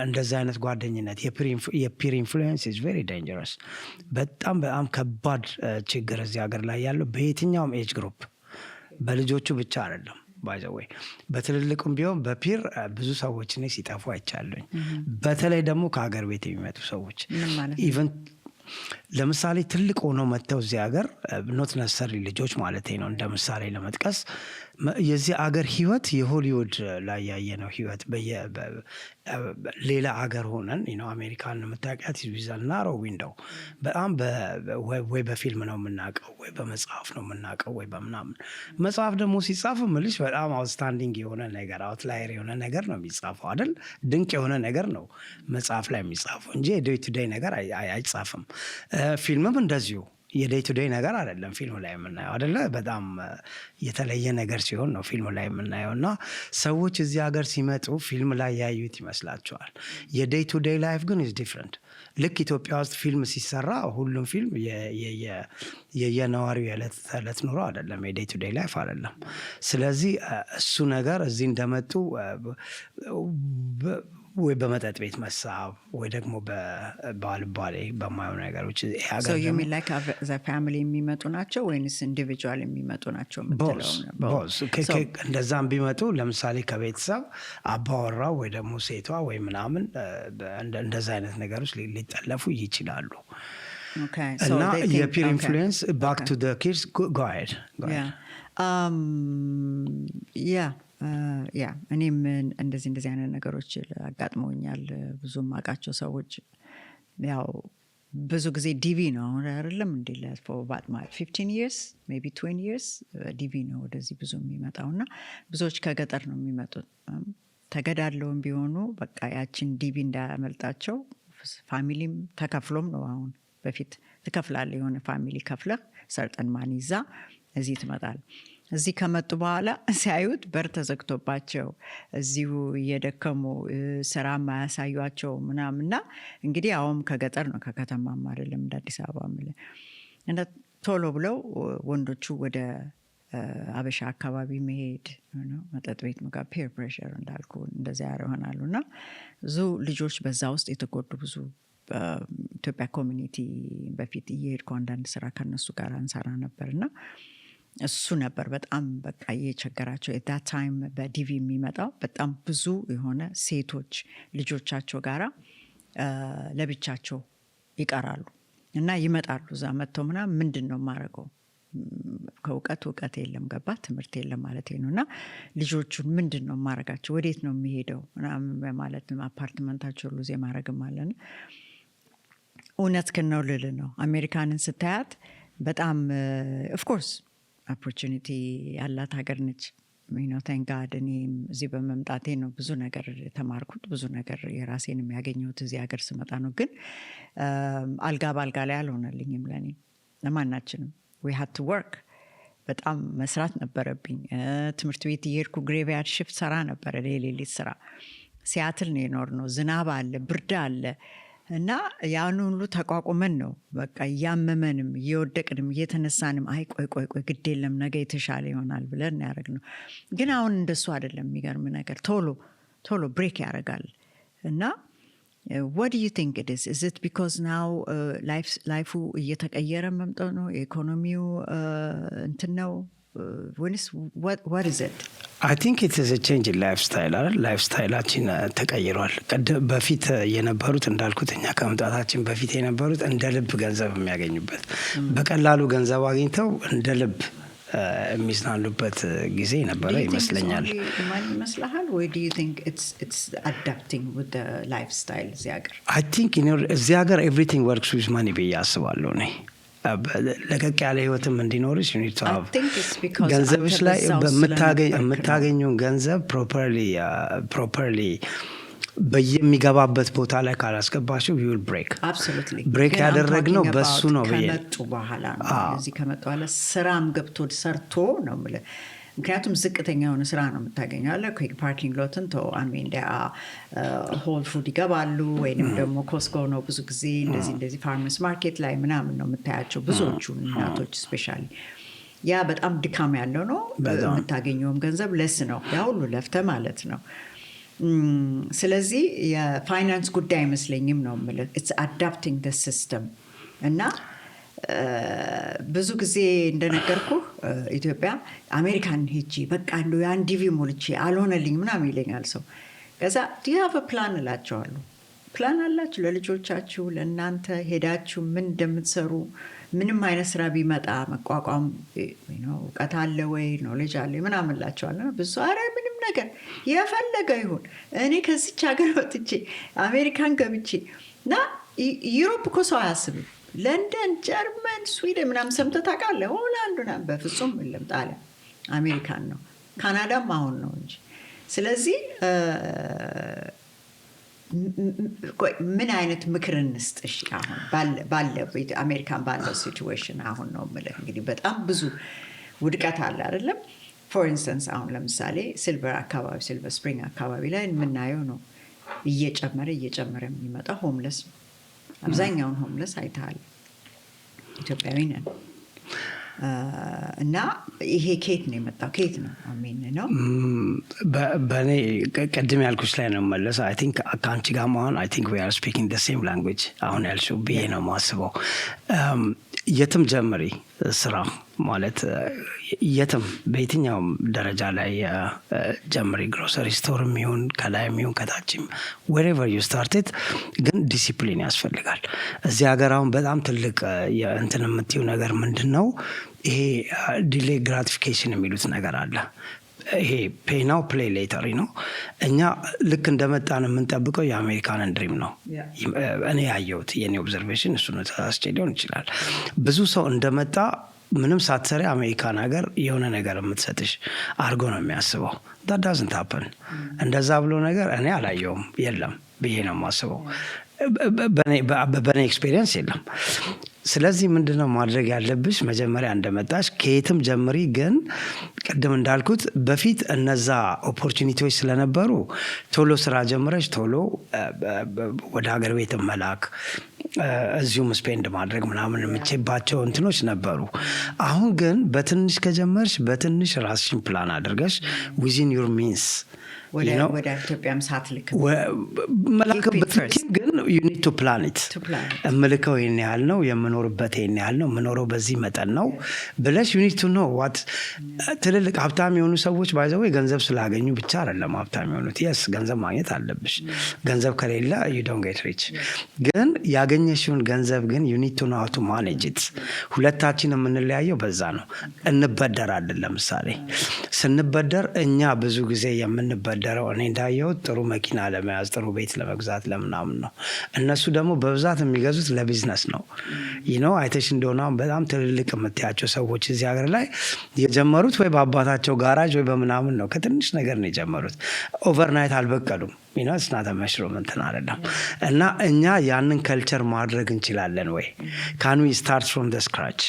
እንደዛ አይነት ጓደኝነት የፒር ኢንፍሉዌንስ is very dangerous በጣም ከባድ ችግር እዚህ ሀገር ላይ ያለው በየትኛውም ኤጅ ግሩፕ በልጆቹ ብቻ አይደለም by the way በትልልቁም ቢሆን በፒር ብዙ ሰዎች እኔ ሲጠፉ አይቻለኝ በተለይ ደግሞ ከሀገር ቤት የሚመጡ ሰዎች ኢቭን ለምሳሌ ትልቅ ሆኖ መጥተው እዚህ ሀገር ኖት ነሰሪ ልጆች ማለት ነው እንደ ምሳሌ ለመጥቀስ የዚህ አገር ህይወት የሆሊውድ ላይ ያየነው ህይወት ሌላ አገር ሆነን አሜሪካን የምታውቂያት ቪዛና ዊንዶው በጣም ወይ በፊልም ነው የምናውቀው ወይ በመጽሐፍ ነው የምናውቀው ወይ በምናምን መጽሐፍ ደግሞ ሲጻፍ ምልሽ በጣም አውትስታንዲንግ የሆነ ነገር አውትላየር የሆነ ነገር ነው የሚጻፈው አይደል? ድንቅ የሆነ ነገር ነው መጽሐፍ ላይ የሚጻፈው እንጂ የዴይ ቱ ዴይ ነገር አይጻፍም። ፊልምም እንደዚሁ የዴይ ቱ ዴይ ነገር አይደለም ፊልም ላይ የምናየው አይደለ? በጣም የተለየ ነገር ሲሆን ነው ፊልም ላይ የምናየው እና ሰዎች እዚህ ሀገር ሲመጡ ፊልም ላይ ያዩት ይመስላቸዋል። የዴይ ቱ ዴይ ላይፍ ግን ኢዝ ዲፍረንት። ልክ ኢትዮጵያ ውስጥ ፊልም ሲሰራ ሁሉም ፊልም የየነዋሪው የዕለት ተዕለት ኑሮ አይደለም፣ የዴይ ቱ ዴይ ላይፍ አይደለም። ስለዚህ እሱ ነገር እዚህ እንደመጡ ወይ በመጠጥ ቤት መሳብ ወይ ደግሞ በአልባሌ በማየው ነገሮች ፋሚሊ የሚመጡ ናቸው ወይንስ ኢንዲቪጁዋል የሚመጡ ናቸው? እንደዛም ቢመጡ ለምሳሌ ከቤተሰብ አባወራው ወይ ደግሞ ሴቷ ወይ ምናምን እንደዛ አይነት ነገሮች ሊጠለፉ ይችላሉ። እና የፒር ኢንፍሉዌንስ ባክ ቱ ዘ ኪድስ ጎ አሄድ እኔም እንደዚህ አይነት ነገሮች አጋጥመውኛል። ብዙም አውቃቸው ሰዎች ያው ብዙ ጊዜ ዲቪ ነው አይደለም እንዴ for about 15 years maybe 20 years ዲቪ ነው ወደዚህ ብዙ የሚመጣውና ብዙዎች ከገጠር ነው የሚመጡት። ተገዳለውም ቢሆኑ በቃ ያችን ዲቪ እንዳያመልጣቸው ፋሚሊም ተከፍሎም ነው። አሁን በፊት ትከፍላለህ፣ የሆነ ፋሚሊ ከፍለህ ሰርጠን ማን ይዛ እዚህ ትመጣል። እዚህ ከመጡ በኋላ ሲያዩት በር ተዘግቶባቸው እዚሁ እየደከሙ ስራ ማያሳዩአቸው ምናምንና እንግዲህ አሁን ከገጠር ነው ከከተማም አይደለም እንደ አዲስ አበባ ማለት እና ቶሎ ብለው ወንዶቹ ወደ አበሻ አካባቢ መሄድ ነው መጠጥ ቤት መጋብ ፒር ፕሬሸር እንዳልኩ እንደዚያ ይሆናሉና ብዙ ልጆች በዛ ውስጥ የተጎዱ ብዙ ኢትዮጵያ ኮሚኒቲ በፊት እየሄድኩ አንዳንድ ስራ ከነሱ ጋር አንሰራ ነበርና እሱ ነበር በጣም በቃ የቸገራቸው። at that time በዲቪ የሚመጣው በጣም ብዙ የሆነ ሴቶች ልጆቻቸው ጋራ ለብቻቸው ይቀራሉ እና ይመጣሉ። እዛ መጥተው ምናምን ምንድነው ማረገው ከእውቀት የለም ገባ ትምህርት የለም ማለት ነውና ልጆቹን ምንድነው ማረጋቸው ወዴት ነው የሚሄደው ምናምን ማለት አፓርትመንታቸው ሉዜ ማረግም አለን። እውነት ከነው ልል ነው አሜሪካንን ስታያት በጣም of course ኦፖርቹኒቲ ያላት ሀገር ነች። thank God እኔም እዚህ በመምጣቴ ነው ብዙ ነገር ተማርኩት፣ ብዙ ነገር የራሴንም ያገኘሁት እዚህ ሀገር ስመጣ ነው። ግን አልጋ ባልጋ ላይ አልሆነልኝም ለኔ ለማናችንም we had to work በጣም መስራት ነበረብኝ። ትምህርት ቤት እየሄድኩ ግሬቪያርድ ሽፍት ሰራ ነበር፣ ሌሊት ስራ። ሲያትል ነው የኖርነው፣ ዝናብ አለ፣ ብርድ አለ እና ያን ሁሉ ተቋቁመን ነው በቃ ያመመንም እየወደቅንም እየተነሳንም አይ ቆይ ግድ የለም ነገ የተሻለ ይሆናል ብለን ያደረግነው። ግን አሁን እንደሱ አይደለም። የሚገርም ነገር ቶሎ ብሬክ ያደርጋል እና what do you think it is it because now life እየተቀየረ መምጣት ነው ኢኮኖሚው እንትን ነው what is it? I think it is a change in lifestyle. ላይፍስታይላችን ተቀይሯል። በፊት የነበሩት እንዳልኩት እኛ ከመምጣታችን በፊት የነበሩት እንደ ልብ ገንዘብ የሚያገኙበት በቀላሉ ገንዘብ አግኝተው እንደ ልብ የሚዝናኑበት ጊዜ ነበረ ይመስለኛል። ይመስልሃል ወይ do you think it's adapting with the lifestyle እዚህ ሀገር? I think እዚህ ሀገር everything works with money ብዬ አስባለሁ እኔ። ለቀቅ ያለ ህይወትም እንዲኖርሽ ገንዘብሽ ላይ የምታገኙን ገንዘብ ፕሮፐርሊ በየሚገባበት ቦታ ላይ ካላስገባሽው you will break. Absolutely. ብሬክ ያደረግነው በሱ ነው ከመጡ በኋላ ነው። እዚህ ከመጡ በኋላ ስራም ገብቶ ሰርቶ ነው ማለት ምክንያቱም ዝቅተኛ የሆነ ስራ ነው የምታገኘው አለ ፓርኪንግ ሎትን ቶ ሆል ፉድ ይገባሉ ወይንም ደግሞ ኮስኮ ነው ብዙ ጊዜ እንደዚህ ፋርመርስ ማርኬት ላይ ምናምን ነው የምታያቸው ብዙዎቹ እናቶች ስፔሻሊ። ያ በጣም ድካም ያለው ነው። የምታገኘውም ገንዘብ ለስ ነው ያ ሁሉ ለፍተ ማለት ነው። ስለዚህ የፋይናንስ ጉዳይ አይመስለኝም ነው የምልህ it's adapting the system እና ብዙ ጊዜ እንደነገርኩ ኢትዮጵያ አሜሪካን ሄጂ በቃ እንደው ያን ዲቪ ሞልቼ አልሆነልኝ ምናምን ይለኛል ሰው። ከዛ do you have a plan እላቸዋለሁ። ፕላን አላችሁ ለልጆቻችሁ? ለእናንተ ሄዳችሁ ምን እንደምትሰሩ ምንም አይነት ስራ ቢመጣ መቋቋም እውቀት አለ ወይ ኖሌጅ አለ ምናምን ላቸዋል። ብዙ አረ ምንም ነገር የፈለገ ይሁን እኔ ከዚች ሀገር ወጥቼ አሜሪካን ገብቼ እና ዩሮፕ እኮ ሰው አያስብም። ለንደን፣ ጀርመን፣ ስዊድን ምናምን ሰምተህ ታውቃለህ? ሆላንድ ምናምን በፍጹም የለም። ጣሊያን አሜሪካን ነው። ካናዳም አሁን ነው እንጂ። ስለዚህ ምን አይነት ምክር እንስጥሽ? አሁን ባለው አሜሪካን ባለው ሲቹዌሽን አሁን ነው የምልህ። እንግዲህ በጣም ብዙ ውድቀት አለ አይደለም? ፎር ኢንስተንስ አሁን ለምሳሌ ሲልቨር ስፕሪንግ አካባቢ ላይ የምናየው ነው እየጨመረ የሚመጣ ሆምለስ ነው። አብዛኛውን ሆምለስ አይተሃል። ኢትዮጵያዊ ነን እና ይሄ ኬት ነው የመጣው? ኬት ነው አሜን ነው በእኔ ቅድም ያልኩሽ ላይ ነው መለስ። አይ ቲንክ ከአንቺ ጋር መሆን አይ ቲንክ ዊ አር ስፒኪንግ ዘ ሴም ላንጉዌጅ አሁን ያልሽው ብዬ ነው የማስበው። የትም ጀምሪ ስራ ማለት የትም በየትኛውም ደረጃ ላይ ጀምሪ፣ ግሮሰሪ ስቶር የሚሆን ከላይ የሚሆን ከታችም wherever you started፣ ግን ዲሲፕሊን ያስፈልጋል። እዚህ ሀገር አሁን በጣም ትልቅ እንትን የምትይው ነገር ምንድን ነው? ይሄ ዲሌይ ግራቲፊኬሽን የሚሉት ነገር አለ። ይሄ ፔይ ናው ፕሌይ ሌተር ነው። እኛ ልክ እንደመጣን የምንጠብቀው የአሜሪካንን ድሪም ነው። እኔ ያየሁት የኔ ኦብዘርቬሽን እሱ ነው። ተሳስቼ ሊሆን ይችላል። ብዙ ሰው እንደመጣ ምንም ሳትሰሪ አሜሪካን ሀገር የሆነ ነገር የምትሰጥሽ አድርጎ ነው የሚያስበው። that doesn't happen። እንደዛ ብሎ ነገር እኔ አላየውም፣ የለም ብዬ ነው የማስበው። በእኔ ኤክስፔሪየንስ የለም። ስለዚህ ምንድነው ማድረግ ያለብሽ? መጀመሪያ እንደመጣሽ ከየትም ጀምሪ። ግን ቅድም እንዳልኩት በፊት እነዛ ኦፖርቹኒቲዎች ስለነበሩ ቶሎ ስራ ጀምረሽ ቶሎ ወደ ሀገር ቤት መላክ፣ እዚሁም ስፔንድ ማድረግ ምናምን የምትችባቸው እንትኖች ነበሩ። አሁን ግን በትንሽ ከጀመርሽ በትንሽ ራስሽን ፕላን አድርገሽ ዊዚን ዩር ሚንስ ወደ ኢትዮጵያም ሳትልክ መላክበት ግን you need to plan it። እምልከው ይሄን ያህል ነው፣ የምኖርበት ይሄን ያህል ነው፣ የምኖረው በዚህ መጠን ነው ብለሽ you need to know what። ትልልቅ ሀብታም የሆኑ ሰዎች by the way ገንዘብ ስላገኙ ብቻ አይደለም ሀብታም የሆኑት። yes ገንዘብ ማግኘት አለብሽ። ገንዘብ ከሌለ you don't get rich። ግን ያገኘሽውን ገንዘብ ግን you need to know how to manage it። ሁለታችን የምንለያየው በዛ ነው። እንበደራለን። ለምሳሌ ስንበደር እኛ ብዙ ጊዜ የምንበደረው እኔ እንዳየሁት ጥሩ መኪና ለመያዝ ጥሩ ቤት ለመግዛት ለምናምን ነው። እነሱ ደግሞ በብዛት የሚገዙት ለቢዝነስ ነው። አይተሽ እንደሆነ በጣም ትልልቅ የምትያቸው ሰዎች እዚህ ሀገር ላይ የጀመሩት ወይ በአባታቸው ጋራጅ ወይ በምናምን ነው። ከትንሽ ነገር ነው የጀመሩት። ኦቨርናይት አልበቀሉም። ስናተ መሽሮም እንትን አይደለም። እና እኛ ያንን ከልቸር ማድረግ እንችላለን ወይ? ካን ዊ ስታርት ፍሮም ዘ ስክራች?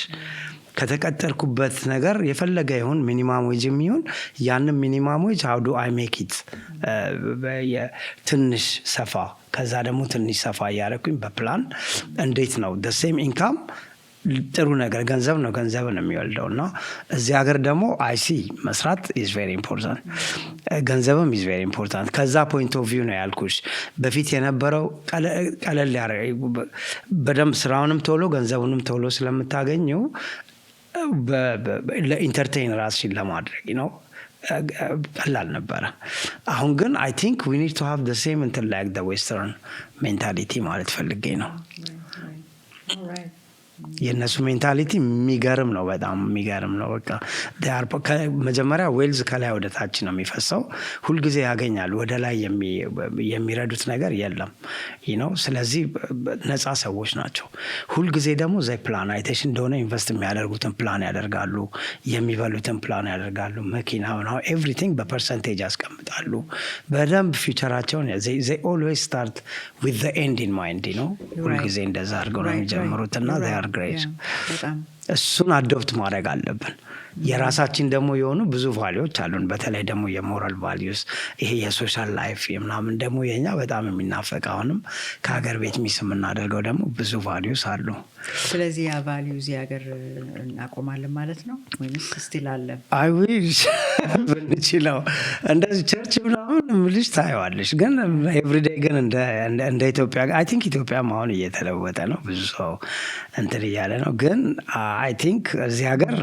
ከተቀጠርኩበት ነገር የፈለገ ይሁን ሚኒማም ዌጅ የሚሆን ያንን ሚኒማም ዌጅ how do I make it ትንሽ ሰፋ፣ ከዛ ደግሞ ትንሽ ሰፋ እያደረኩኝ በፕላን እንዴት ነው the same income ጥሩ ነገር ገንዘብ ነው ገንዘብን የሚወልደው። እና እዚህ ሀገር ደግሞ አይሲ መስራት is very important፣ ገንዘብም is very important። ከዛ ፖይንት ኦፍ ቪው ነው ያልኩሽ። በፊት የነበረው ቀለል በደንብ ስራውንም ቶሎ ገንዘቡንም ቶሎ ስለምታገኘው ለኢንተርቴይን ራስሽን ለማድረግ ነው ቀላል ነበረ። አሁን ግን አይ ቲንክ ዊ ኒድ ቱ ሃቭ ዘ ሴም እንትን ላይክ ዘ ዌስተርን ሜንታሊቲ ማለት ፈልጌ ነው። የእነሱ ሜንታሊቲ የሚገርም ነው፣ በጣም የሚገርም ነው። በቃ መጀመሪያ ዌልዝ ከላይ ወደ ታች ነው የሚፈሰው። ሁልጊዜ ያገኛል፣ ወደ ላይ የሚረዱት ነገር የለም ነው። ስለዚህ ነፃ ሰዎች ናቸው። ሁልጊዜ ደግሞ ዘይ ፕላን አይተሽ እንደሆነ ኢንቨስት የሚያደርጉትን ፕላን ያደርጋሉ፣ የሚበሉትን ፕላን ያደርጋሉ፣ መኪና ነው ኤቭሪቲንግ በፐርሰንቴጅ ያስቀምጣሉ በደንብ ፊውቸራቸውን። ዘይ ኦልዌይስ ስታርት ዊዝ ዘ ኤንድ ኢን ማይንድ ነው። ሁልጊዜ እንደዛ አድርገው ነው የሚጀምሩትና ግሬት። እሱን አዶፕት ማድረግ አለብን። የራሳችን ደግሞ የሆኑ ብዙ ቫሊዎች አሉን። በተለይ ደግሞ የሞራል ቫሊዩስ፣ ይሄ የሶሻል ላይፍ የምናምን ደግሞ የኛ በጣም የሚናፈቅ አሁንም ከሀገር ቤት ሚስ የምናደርገው ደግሞ ብዙ ቫሊዩስ አሉ። ስለዚህ ያ ቫሊዩ እዚህ ሀገር እናቆማለን ማለት ነው ወይስ ስቲል አለ? አይ ዊሽ ብንችለው እንደዚህ ቸርች ምናምን ምናምን ምልሽ ታየዋለሽ። ግን ኤቭሪዴይ ግን እንደ ኢትዮጵያ አይ ቲንክ ኢትዮጵያም አሁን እየተለወጠ ነው፣ ብዙ ሰው እንትን እያለ ነው። ግን አይ ቲንክ እዚህ ሀገር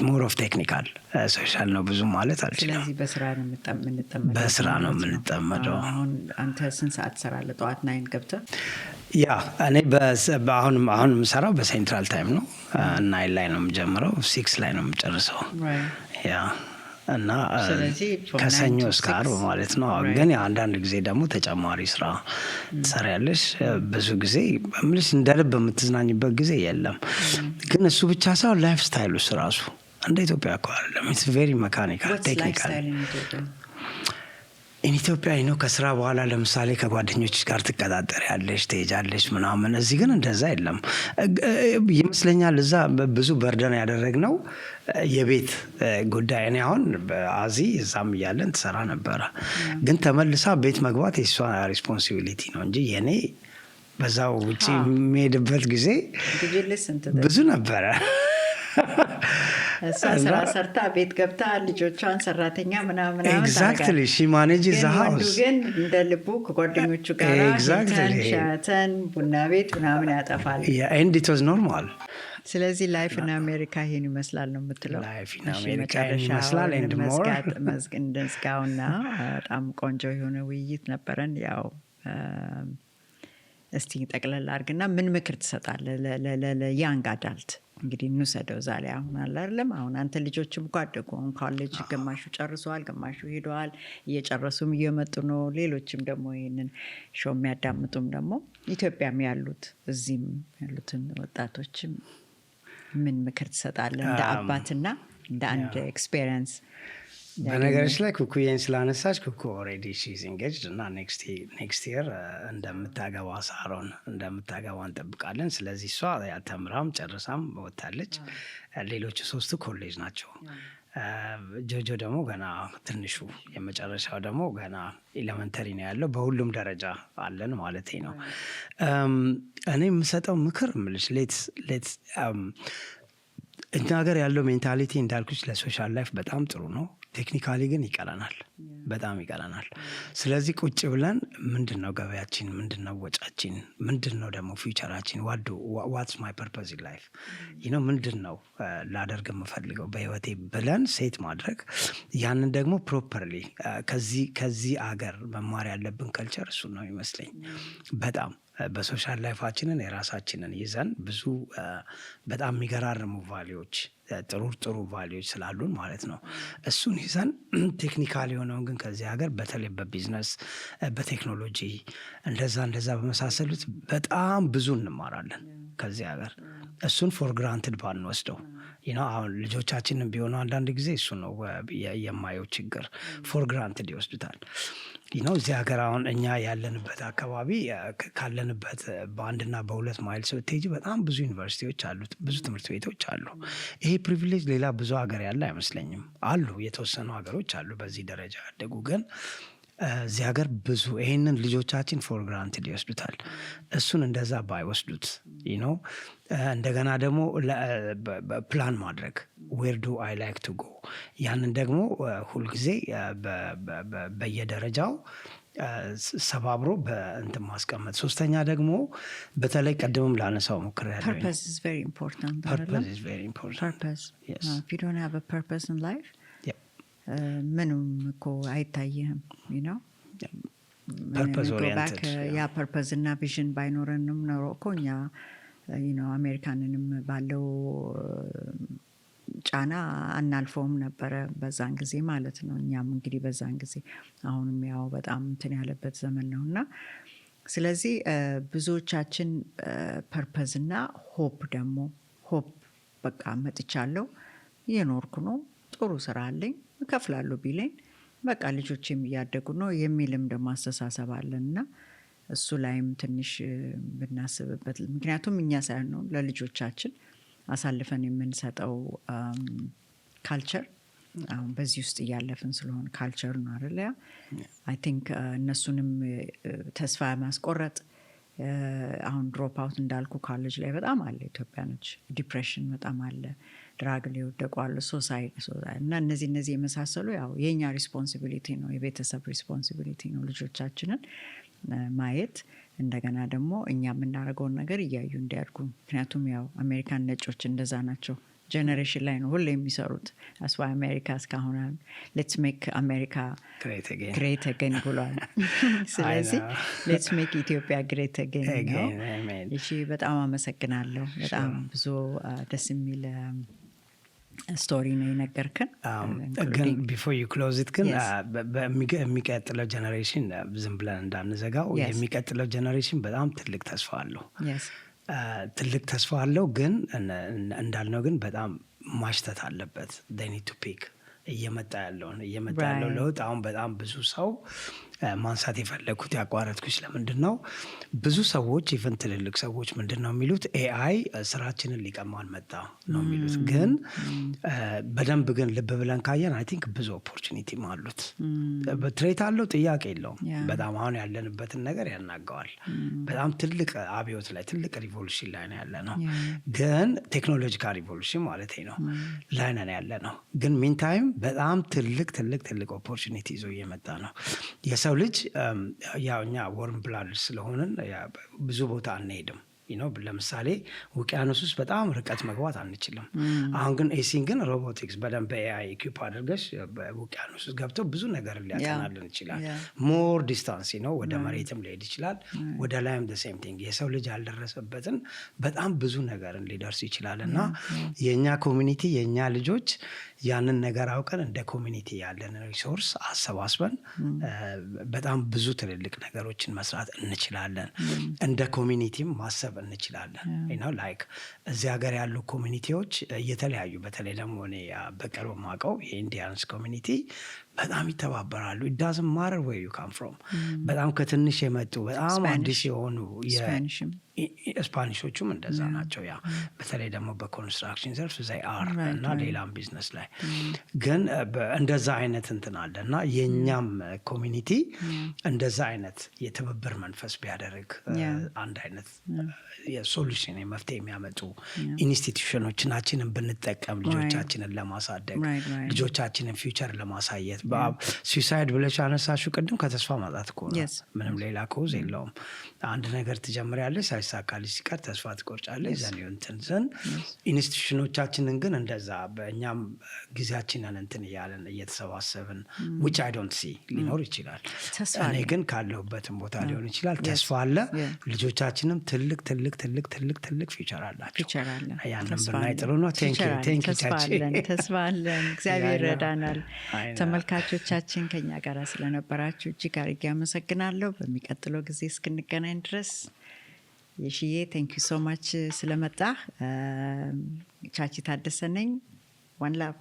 ሞር ኦፍ ቴክኒካል ሶሻል ነው ብዙ ማለት አልችልም። ስለዚህ በስራ ነው የምንጠመደው። በስራ ነው የምንጠመደው። አሁን አንተ ስንት ሰዓት ትሰራለህ? ጠዋት 9 ገብተህ? ያ እኔ አሁን የምሰራው በሴንትራል ታይም ነው። 9 ላይ ነው የምጀምረው፣ 6 ላይ ነው የምጨርሰው። ያ እና ከሰኞ እስከ ዓርብ ማለት ነው። ግን አንዳንድ ጊዜ ደግሞ ተጨማሪ ስራ ትሰሪያለሽ። ብዙ ጊዜ ምልሽ እንደ ልብ የምትዝናኝበት ጊዜ የለም። ግን እሱ ብቻ ሳይሆን ላይፍ ስታይሉስ ራሱ እንደ ኢትዮጵያ እኮ አይደለም። ኢትስ ቬሪ መካኒካል ቴክኒካል ኢትዮጵያ ነው። ከስራ በኋላ ለምሳሌ ከጓደኞች ጋር ትቀጣጠሪያለሽ፣ ትሄጃለሽ ምናምን። እዚህ ግን እንደዛ የለም ይመስለኛል። እዛ ብዙ በርደን ያደረግነው የቤት ጉዳይ። እኔ አሁን በአዚ እዛም እያለን ትሰራ ነበረ። ግን ተመልሳ ቤት መግባት የሷ ሪስፖንሲቢሊቲ ነው እንጂ የኔ በዛው ውጪ የሚሄድበት ጊዜ ብዙ ነበረ። እሷ ስራ ሰርታ ቤት ገብታ ልጆቿን ሰራተኛ ምናምን ኤግዛክትሊ ሺ ማኔጅ ዘ ሃውስ። ግን እንደ ልቡ ከጓደኞቹ ጋር ሻተን ቡና ቤት ምናምን ያጠፋል። ኤንድ ኢት ዋዝ ኖርማል። ስለዚህ ላይፍ ኢን አሜሪካ ይሄን ይመስላል ነው የምትለው? ላይፍ ኢን አሜሪካ ይመስላል። ኤንድ ሞር እንደዝጋውና በጣም ቆንጆ የሆነ ውይይት ነበረን። ያው እስቲ ጠቅለል አድርግና ምን ምክር ትሰጣለህ ለያንግ አዳልት? እንግዲህ እንውሰደው ዛሬ አሁን አለ አይደለም። አሁን አንተ ልጆችም እኮ አደጉ። አሁን ኮሌጅ ግማሹ ጨርሰዋል፣ ግማሹ ሄደዋል፣ እየጨረሱም እየመጡ ነው። ሌሎችም ደግሞ ይህንን ሾው የሚያዳምጡም ደግሞ ኢትዮጵያም ያሉት እዚህም ያሉትን ወጣቶችም ምን ምክር ትሰጣለህ እንደ አባትና እንደ አንድ ኤክስፔሪየንስ? በነገሮች ላይ ኩኩዬን ስላነሳች ኩኩ ኦልሬዲ ሺዝ ኢንጌጅድ እና ኔክስት ይር እንደምታገባ ሳሮን እንደምታገባ እንጠብቃለን። ስለዚህ እሷ ተምራም ጨርሳም ወጥታለች። ሌሎቹ 3 ኮሌጅ ናቸው። ጆጆ ደግሞ ገና ትንሹ የመጨረሻው ደግሞ ገና ኤሌመንተሪ ነው ያለው። በሁሉም ደረጃ አለን ማለት ነው። እኔ የምሰጠው ምክር ምልሽ ሌትስ እኛ ሀገር ያለው ሜንታሊቲ እንዳልኩች ለሶሻል ላይፍ በጣም ጥሩ ነው። ቴክኒካሊ ግን ይቀረናል፣ በጣም ይቀረናል። ስለዚህ ቁጭ ብለን ምንድን ነው ገበያችን፣ ምንድን ነው ወጫችን፣ ምንድን ነው ደግሞ ፊውቸራችን፣ ዋትስ ማይ ፐርፐዝ ኢን ላይፍ ነው፣ ምንድን ነው ላደርግ የምፈልገው በህይወቴ ብለን ሴት ማድረግ። ያንን ደግሞ ፕሮፐርሊ ከዚህ አገር መማር ያለብን ከልቸር እሱ ነው ይመስለኝ። በጣም በሶሻል ላይፋችንን የራሳችንን ይዘን ብዙ በጣም የሚገራርሙ ቫሊዎች ጥሩ ቫሊዎች ስላሉን ማለት ነው። እሱን ይዘን ቴክኒካል የሆነውን ግን ከዚህ ሀገር በተለይ በቢዝነስ በቴክኖሎጂ እንደዛ በመሳሰሉት በጣም ብዙ እንማራለን ከዚህ ሀገር። እሱን ፎር ግራንትድ ባንወስደው አሁን ልጆቻችንን ቢሆኑ አንዳንድ ጊዜ እሱ ነው የማየው ችግር። ፎር ግራንትድ ይወስዱታል። እዚህ ሀገር አሁን እኛ ያለንበት አካባቢ ካለንበት በ1 እና በ2 ማይልስ ብትሄጂ በጣም ብዙ ዩኒቨርሲቲዎች አሉት፣ ብዙ ትምህርት ቤቶች አሉ። ይሄ ፕሪቪሌጅ ሌላ ብዙ ሀገር ያለ አይመስለኝም። አሉ የተወሰኑ ሀገሮች አሉ በዚህ ደረጃ ያደጉ። ግን እዚህ ሀገር ብዙ ይሄንን ልጆቻችን ፎር ግራንትድ ይወስዱታል። እሱን እንደዛ ባይወስዱት እንደገና ደግሞ ፕላን ማድረግ ዌር ዱ አይ ላይክ ቱ ጎ፣ ያንን ደግሞ ሁልጊዜ በየደረጃው ሰባብሮ በእንትን ማስቀመጥ። ሶስተኛ ደግሞ በተለይ ቀደምም ላነሳው ሞክሬያለሁ፣ purpose is very important. Purpose. Yes. If you don't have a purpose in life, ምንም እኮ አይታየህም። ፐርፐዝ ኦሪየንትድ ያ ፐርፐዝ እና ቪዥን ባይኖረንም ኖሮ እኮ እኛ አሜሪካንንም ባለው ጫና አናልፈውም ነበረ በዛን ጊዜ ማለት ነው። እኛም እንግዲህ በዛን ጊዜ አሁንም ያው በጣም እንትን ያለበት ዘመን ነው እና ስለዚህ ብዙዎቻችን ፐርፐዝ እና ሆፕ ደግሞ በቃ መጥቻለሁ፣ እየኖርኩ ነው፣ ጥሩ ስራ አለኝ፣ እከፍላለሁ ቢለኝ በቃ ልጆችም እያደጉ ነው የሚልም ደግሞ አስተሳሰብ አለንና እሱ ላይም ትንሽ ብናስብበት። ምክንያቱም እኛ ሳይሆን ለልጆቻችን አሳልፈን የምንሰጠው ካልቸር አሁን በዚህ ውስጥ እያለፍን ስለሆነ ካልቸር ነው አይደል? አይ ቲንክ እነሱንም ተስፋ ማስቆረጥ አሁን ድሮፕ አውት እንዳልኩ ካሌጅ ላይ በጣም አለ ኢትዮጵያኖች፣ ዲፕሬሽን በጣም አለ፣ ድራግ ላይ ወደቁ አሉ፣ ሱሳይድ እና እነዚህ የመሳሰሉ ያው የኛ ሪስፖንሲቢሊቲ ነው፣ የቤተሰብ ሪስፖንሲቢሊቲ ነው ልጆቻችንን ማየት። እንደገና ደግሞ እኛ የምናደርገውን ነገር እያዩ እንዲያድጉ። ምክንያቱም ያው አሜሪካን ነጮች እንደዛ ናቸው፣ ጀኔሬሽን ላይ ነው ሁሌ የሚሰሩት። አስዋ አሜሪካ እስካሁን ሌትስ ሜክ አሜሪካ ግሬት አገን ብሏል። ስለዚህ ሌትስ ሜክ ኢትዮጵያ ግሬት አገን ነው። እሺ በጣም አመሰግናለሁ። በጣም ብዙ ደስ የሚል ስቶሪ ነው የነገርከን። ግን ቢፎር ዩ ክሎዝ ኢት ግን የሚቀጥለው ጀኔሬሽን ዝም ብለን እንዳንዘጋው፣ የሚቀጥለው ጀኔሬሽን በጣም ትልቅ ተስፋ አለው። ትልቅ ተስፋ አለው። ግን እንዳልነው ግን በጣም ማሽተት አለበት። they need to pick እየመጣ ያለው ለውጥ። አሁን በጣም ብዙ ሰው ማንሳት የፈለግኩት ያቋረጥኩሽ ለምንድን ነው፣ ብዙ ሰዎች ኢቨን ትልልቅ ሰዎች ምንድን ነው የሚሉት፣ ኤአይ ስራችንን ሊቀማን መጣ ነው የሚሉት። ግን በደንብ ግን ልብ ብለን ካየን አይ ቲንክ ብዙ ኦፖርቹኒቲም አሉት። ትሬት አለው፣ ጥያቄ የለውም። በጣም አሁን ያለንበትን ነገር ያናገዋል። በጣም ትልቅ አብዮት ላይ ትልቅ ሪቮሉሽን ላይ ነው ያለ ነው። ግን ቴክኖሎጂካል ሪቮሉሽን ማለት ነው ላይ ነን ያለ ነው። ግን ሚንታይም በጣም ትልቅ ኦፖርቹኒቲ ይዞ እየመጣ ነው። የሰው ልጅ ያው እኛ ወርም ብላድ ስለሆንን ብዙ ቦታ አንሄድም። ለምሳሌ ውቅያኖስ ውስጥ በጣም ርቀት መግባት አንችልም። አሁን ግን ኤሲን ግን ሮቦቲክስ በደንብ በኤአይ ኢኩፕ አድርገሽ በውቅያኖስ ውስጥ ገብቶ ብዙ ነገር ሊያቀናልን ይችላል። ሞር ዲስታንስ ነው፣ ወደ መሬትም ሊሄድ ይችላል፣ ወደ ላይም ደ ሴም ቲንግ። የሰው ልጅ ያልደረሰበትን በጣም ብዙ ነገርን ሊደርስ ይችላል። እና የእኛ ኮሚኒቲ የእኛ ልጆች ያንን ነገር አውቀን እንደ ኮሚኒቲ ያለን ሪሶርስ አሰባስበን በጣም ብዙ ትልልቅ ነገሮችን መስራት እንችላለን። እንደ ኮሚኒቲም ማሰብ እንችላለን። ላይክ እዚህ ሀገር ያሉ ኮሚኒቲዎች እየተለያዩ፣ በተለይ ደግሞ እኔ በቅርብ ማውቀው የኢንዲያንስ ኮሚኒቲ በጣም ይተባበራሉ። ኢዳዝም ማረር ዌር ዩ ካም ፍሮም። በጣም ከትንሽ የመጡ በጣም አዲስ የሆኑ ስፓኒሾቹም እንደዛ ናቸው። ያ በተለይ ደግሞ በኮንስትራክሽን ዘርፍ ዛይ አር እና ሌላም ቢዝነስ ላይ ግን እንደዛ አይነት እንትን አለ እና የእኛም ኮሚኒቲ እንደዛ አይነት የትብብር መንፈስ ቢያደርግ አንድ አይነት የሶሉሽን የመፍትሄ የሚያመጡ ኢንስቲትዩሽኖቻችንን ብንጠቀም ልጆቻችንን ለማሳደግ ልጆቻችንን ፊውቸር ለማሳየት። ስዊሳይድ ብለሽ አነሳሽው ቅድም ከተስፋ ማጣት እኮ ነው። ምንም ሌላ ኮዝ የለውም። አንድ ነገር ትጀምሪያለሽ፣ ሳይሳካልሽ ሲቀር ተስፋ ትቆርጫለሽ። ዘን ኢንስቲትዩሽኖቻችንን ግን እንደዛ በእኛም ጊዜያችንን እንትን እያለን እየተሰባሰብን which I don't see ሊኖር ይችላል። እኔ ግን ካለሁበትም ቦታ ሊሆን ይችላል። ተስፋ አለ። ልጆቻችንም ትልቅ ፊውቸር አላቸው። ያንን ብናይ ጥሩ ነው። ተስፋ አለን። እግዚአብሔር ይረዳናል። ተመልካቾቻችን ከኛ ጋር ስለነበራችሁ እጅግ አድርጌ አመሰግናለሁ። በሚቀጥለው ጊዜ እስክንገናኝ ድረስ የሽዬ ቴንክ ዩ ሶ ማች ስለመጣ። ቻቺ ታደሰ ነኝ። ዋን ላቭ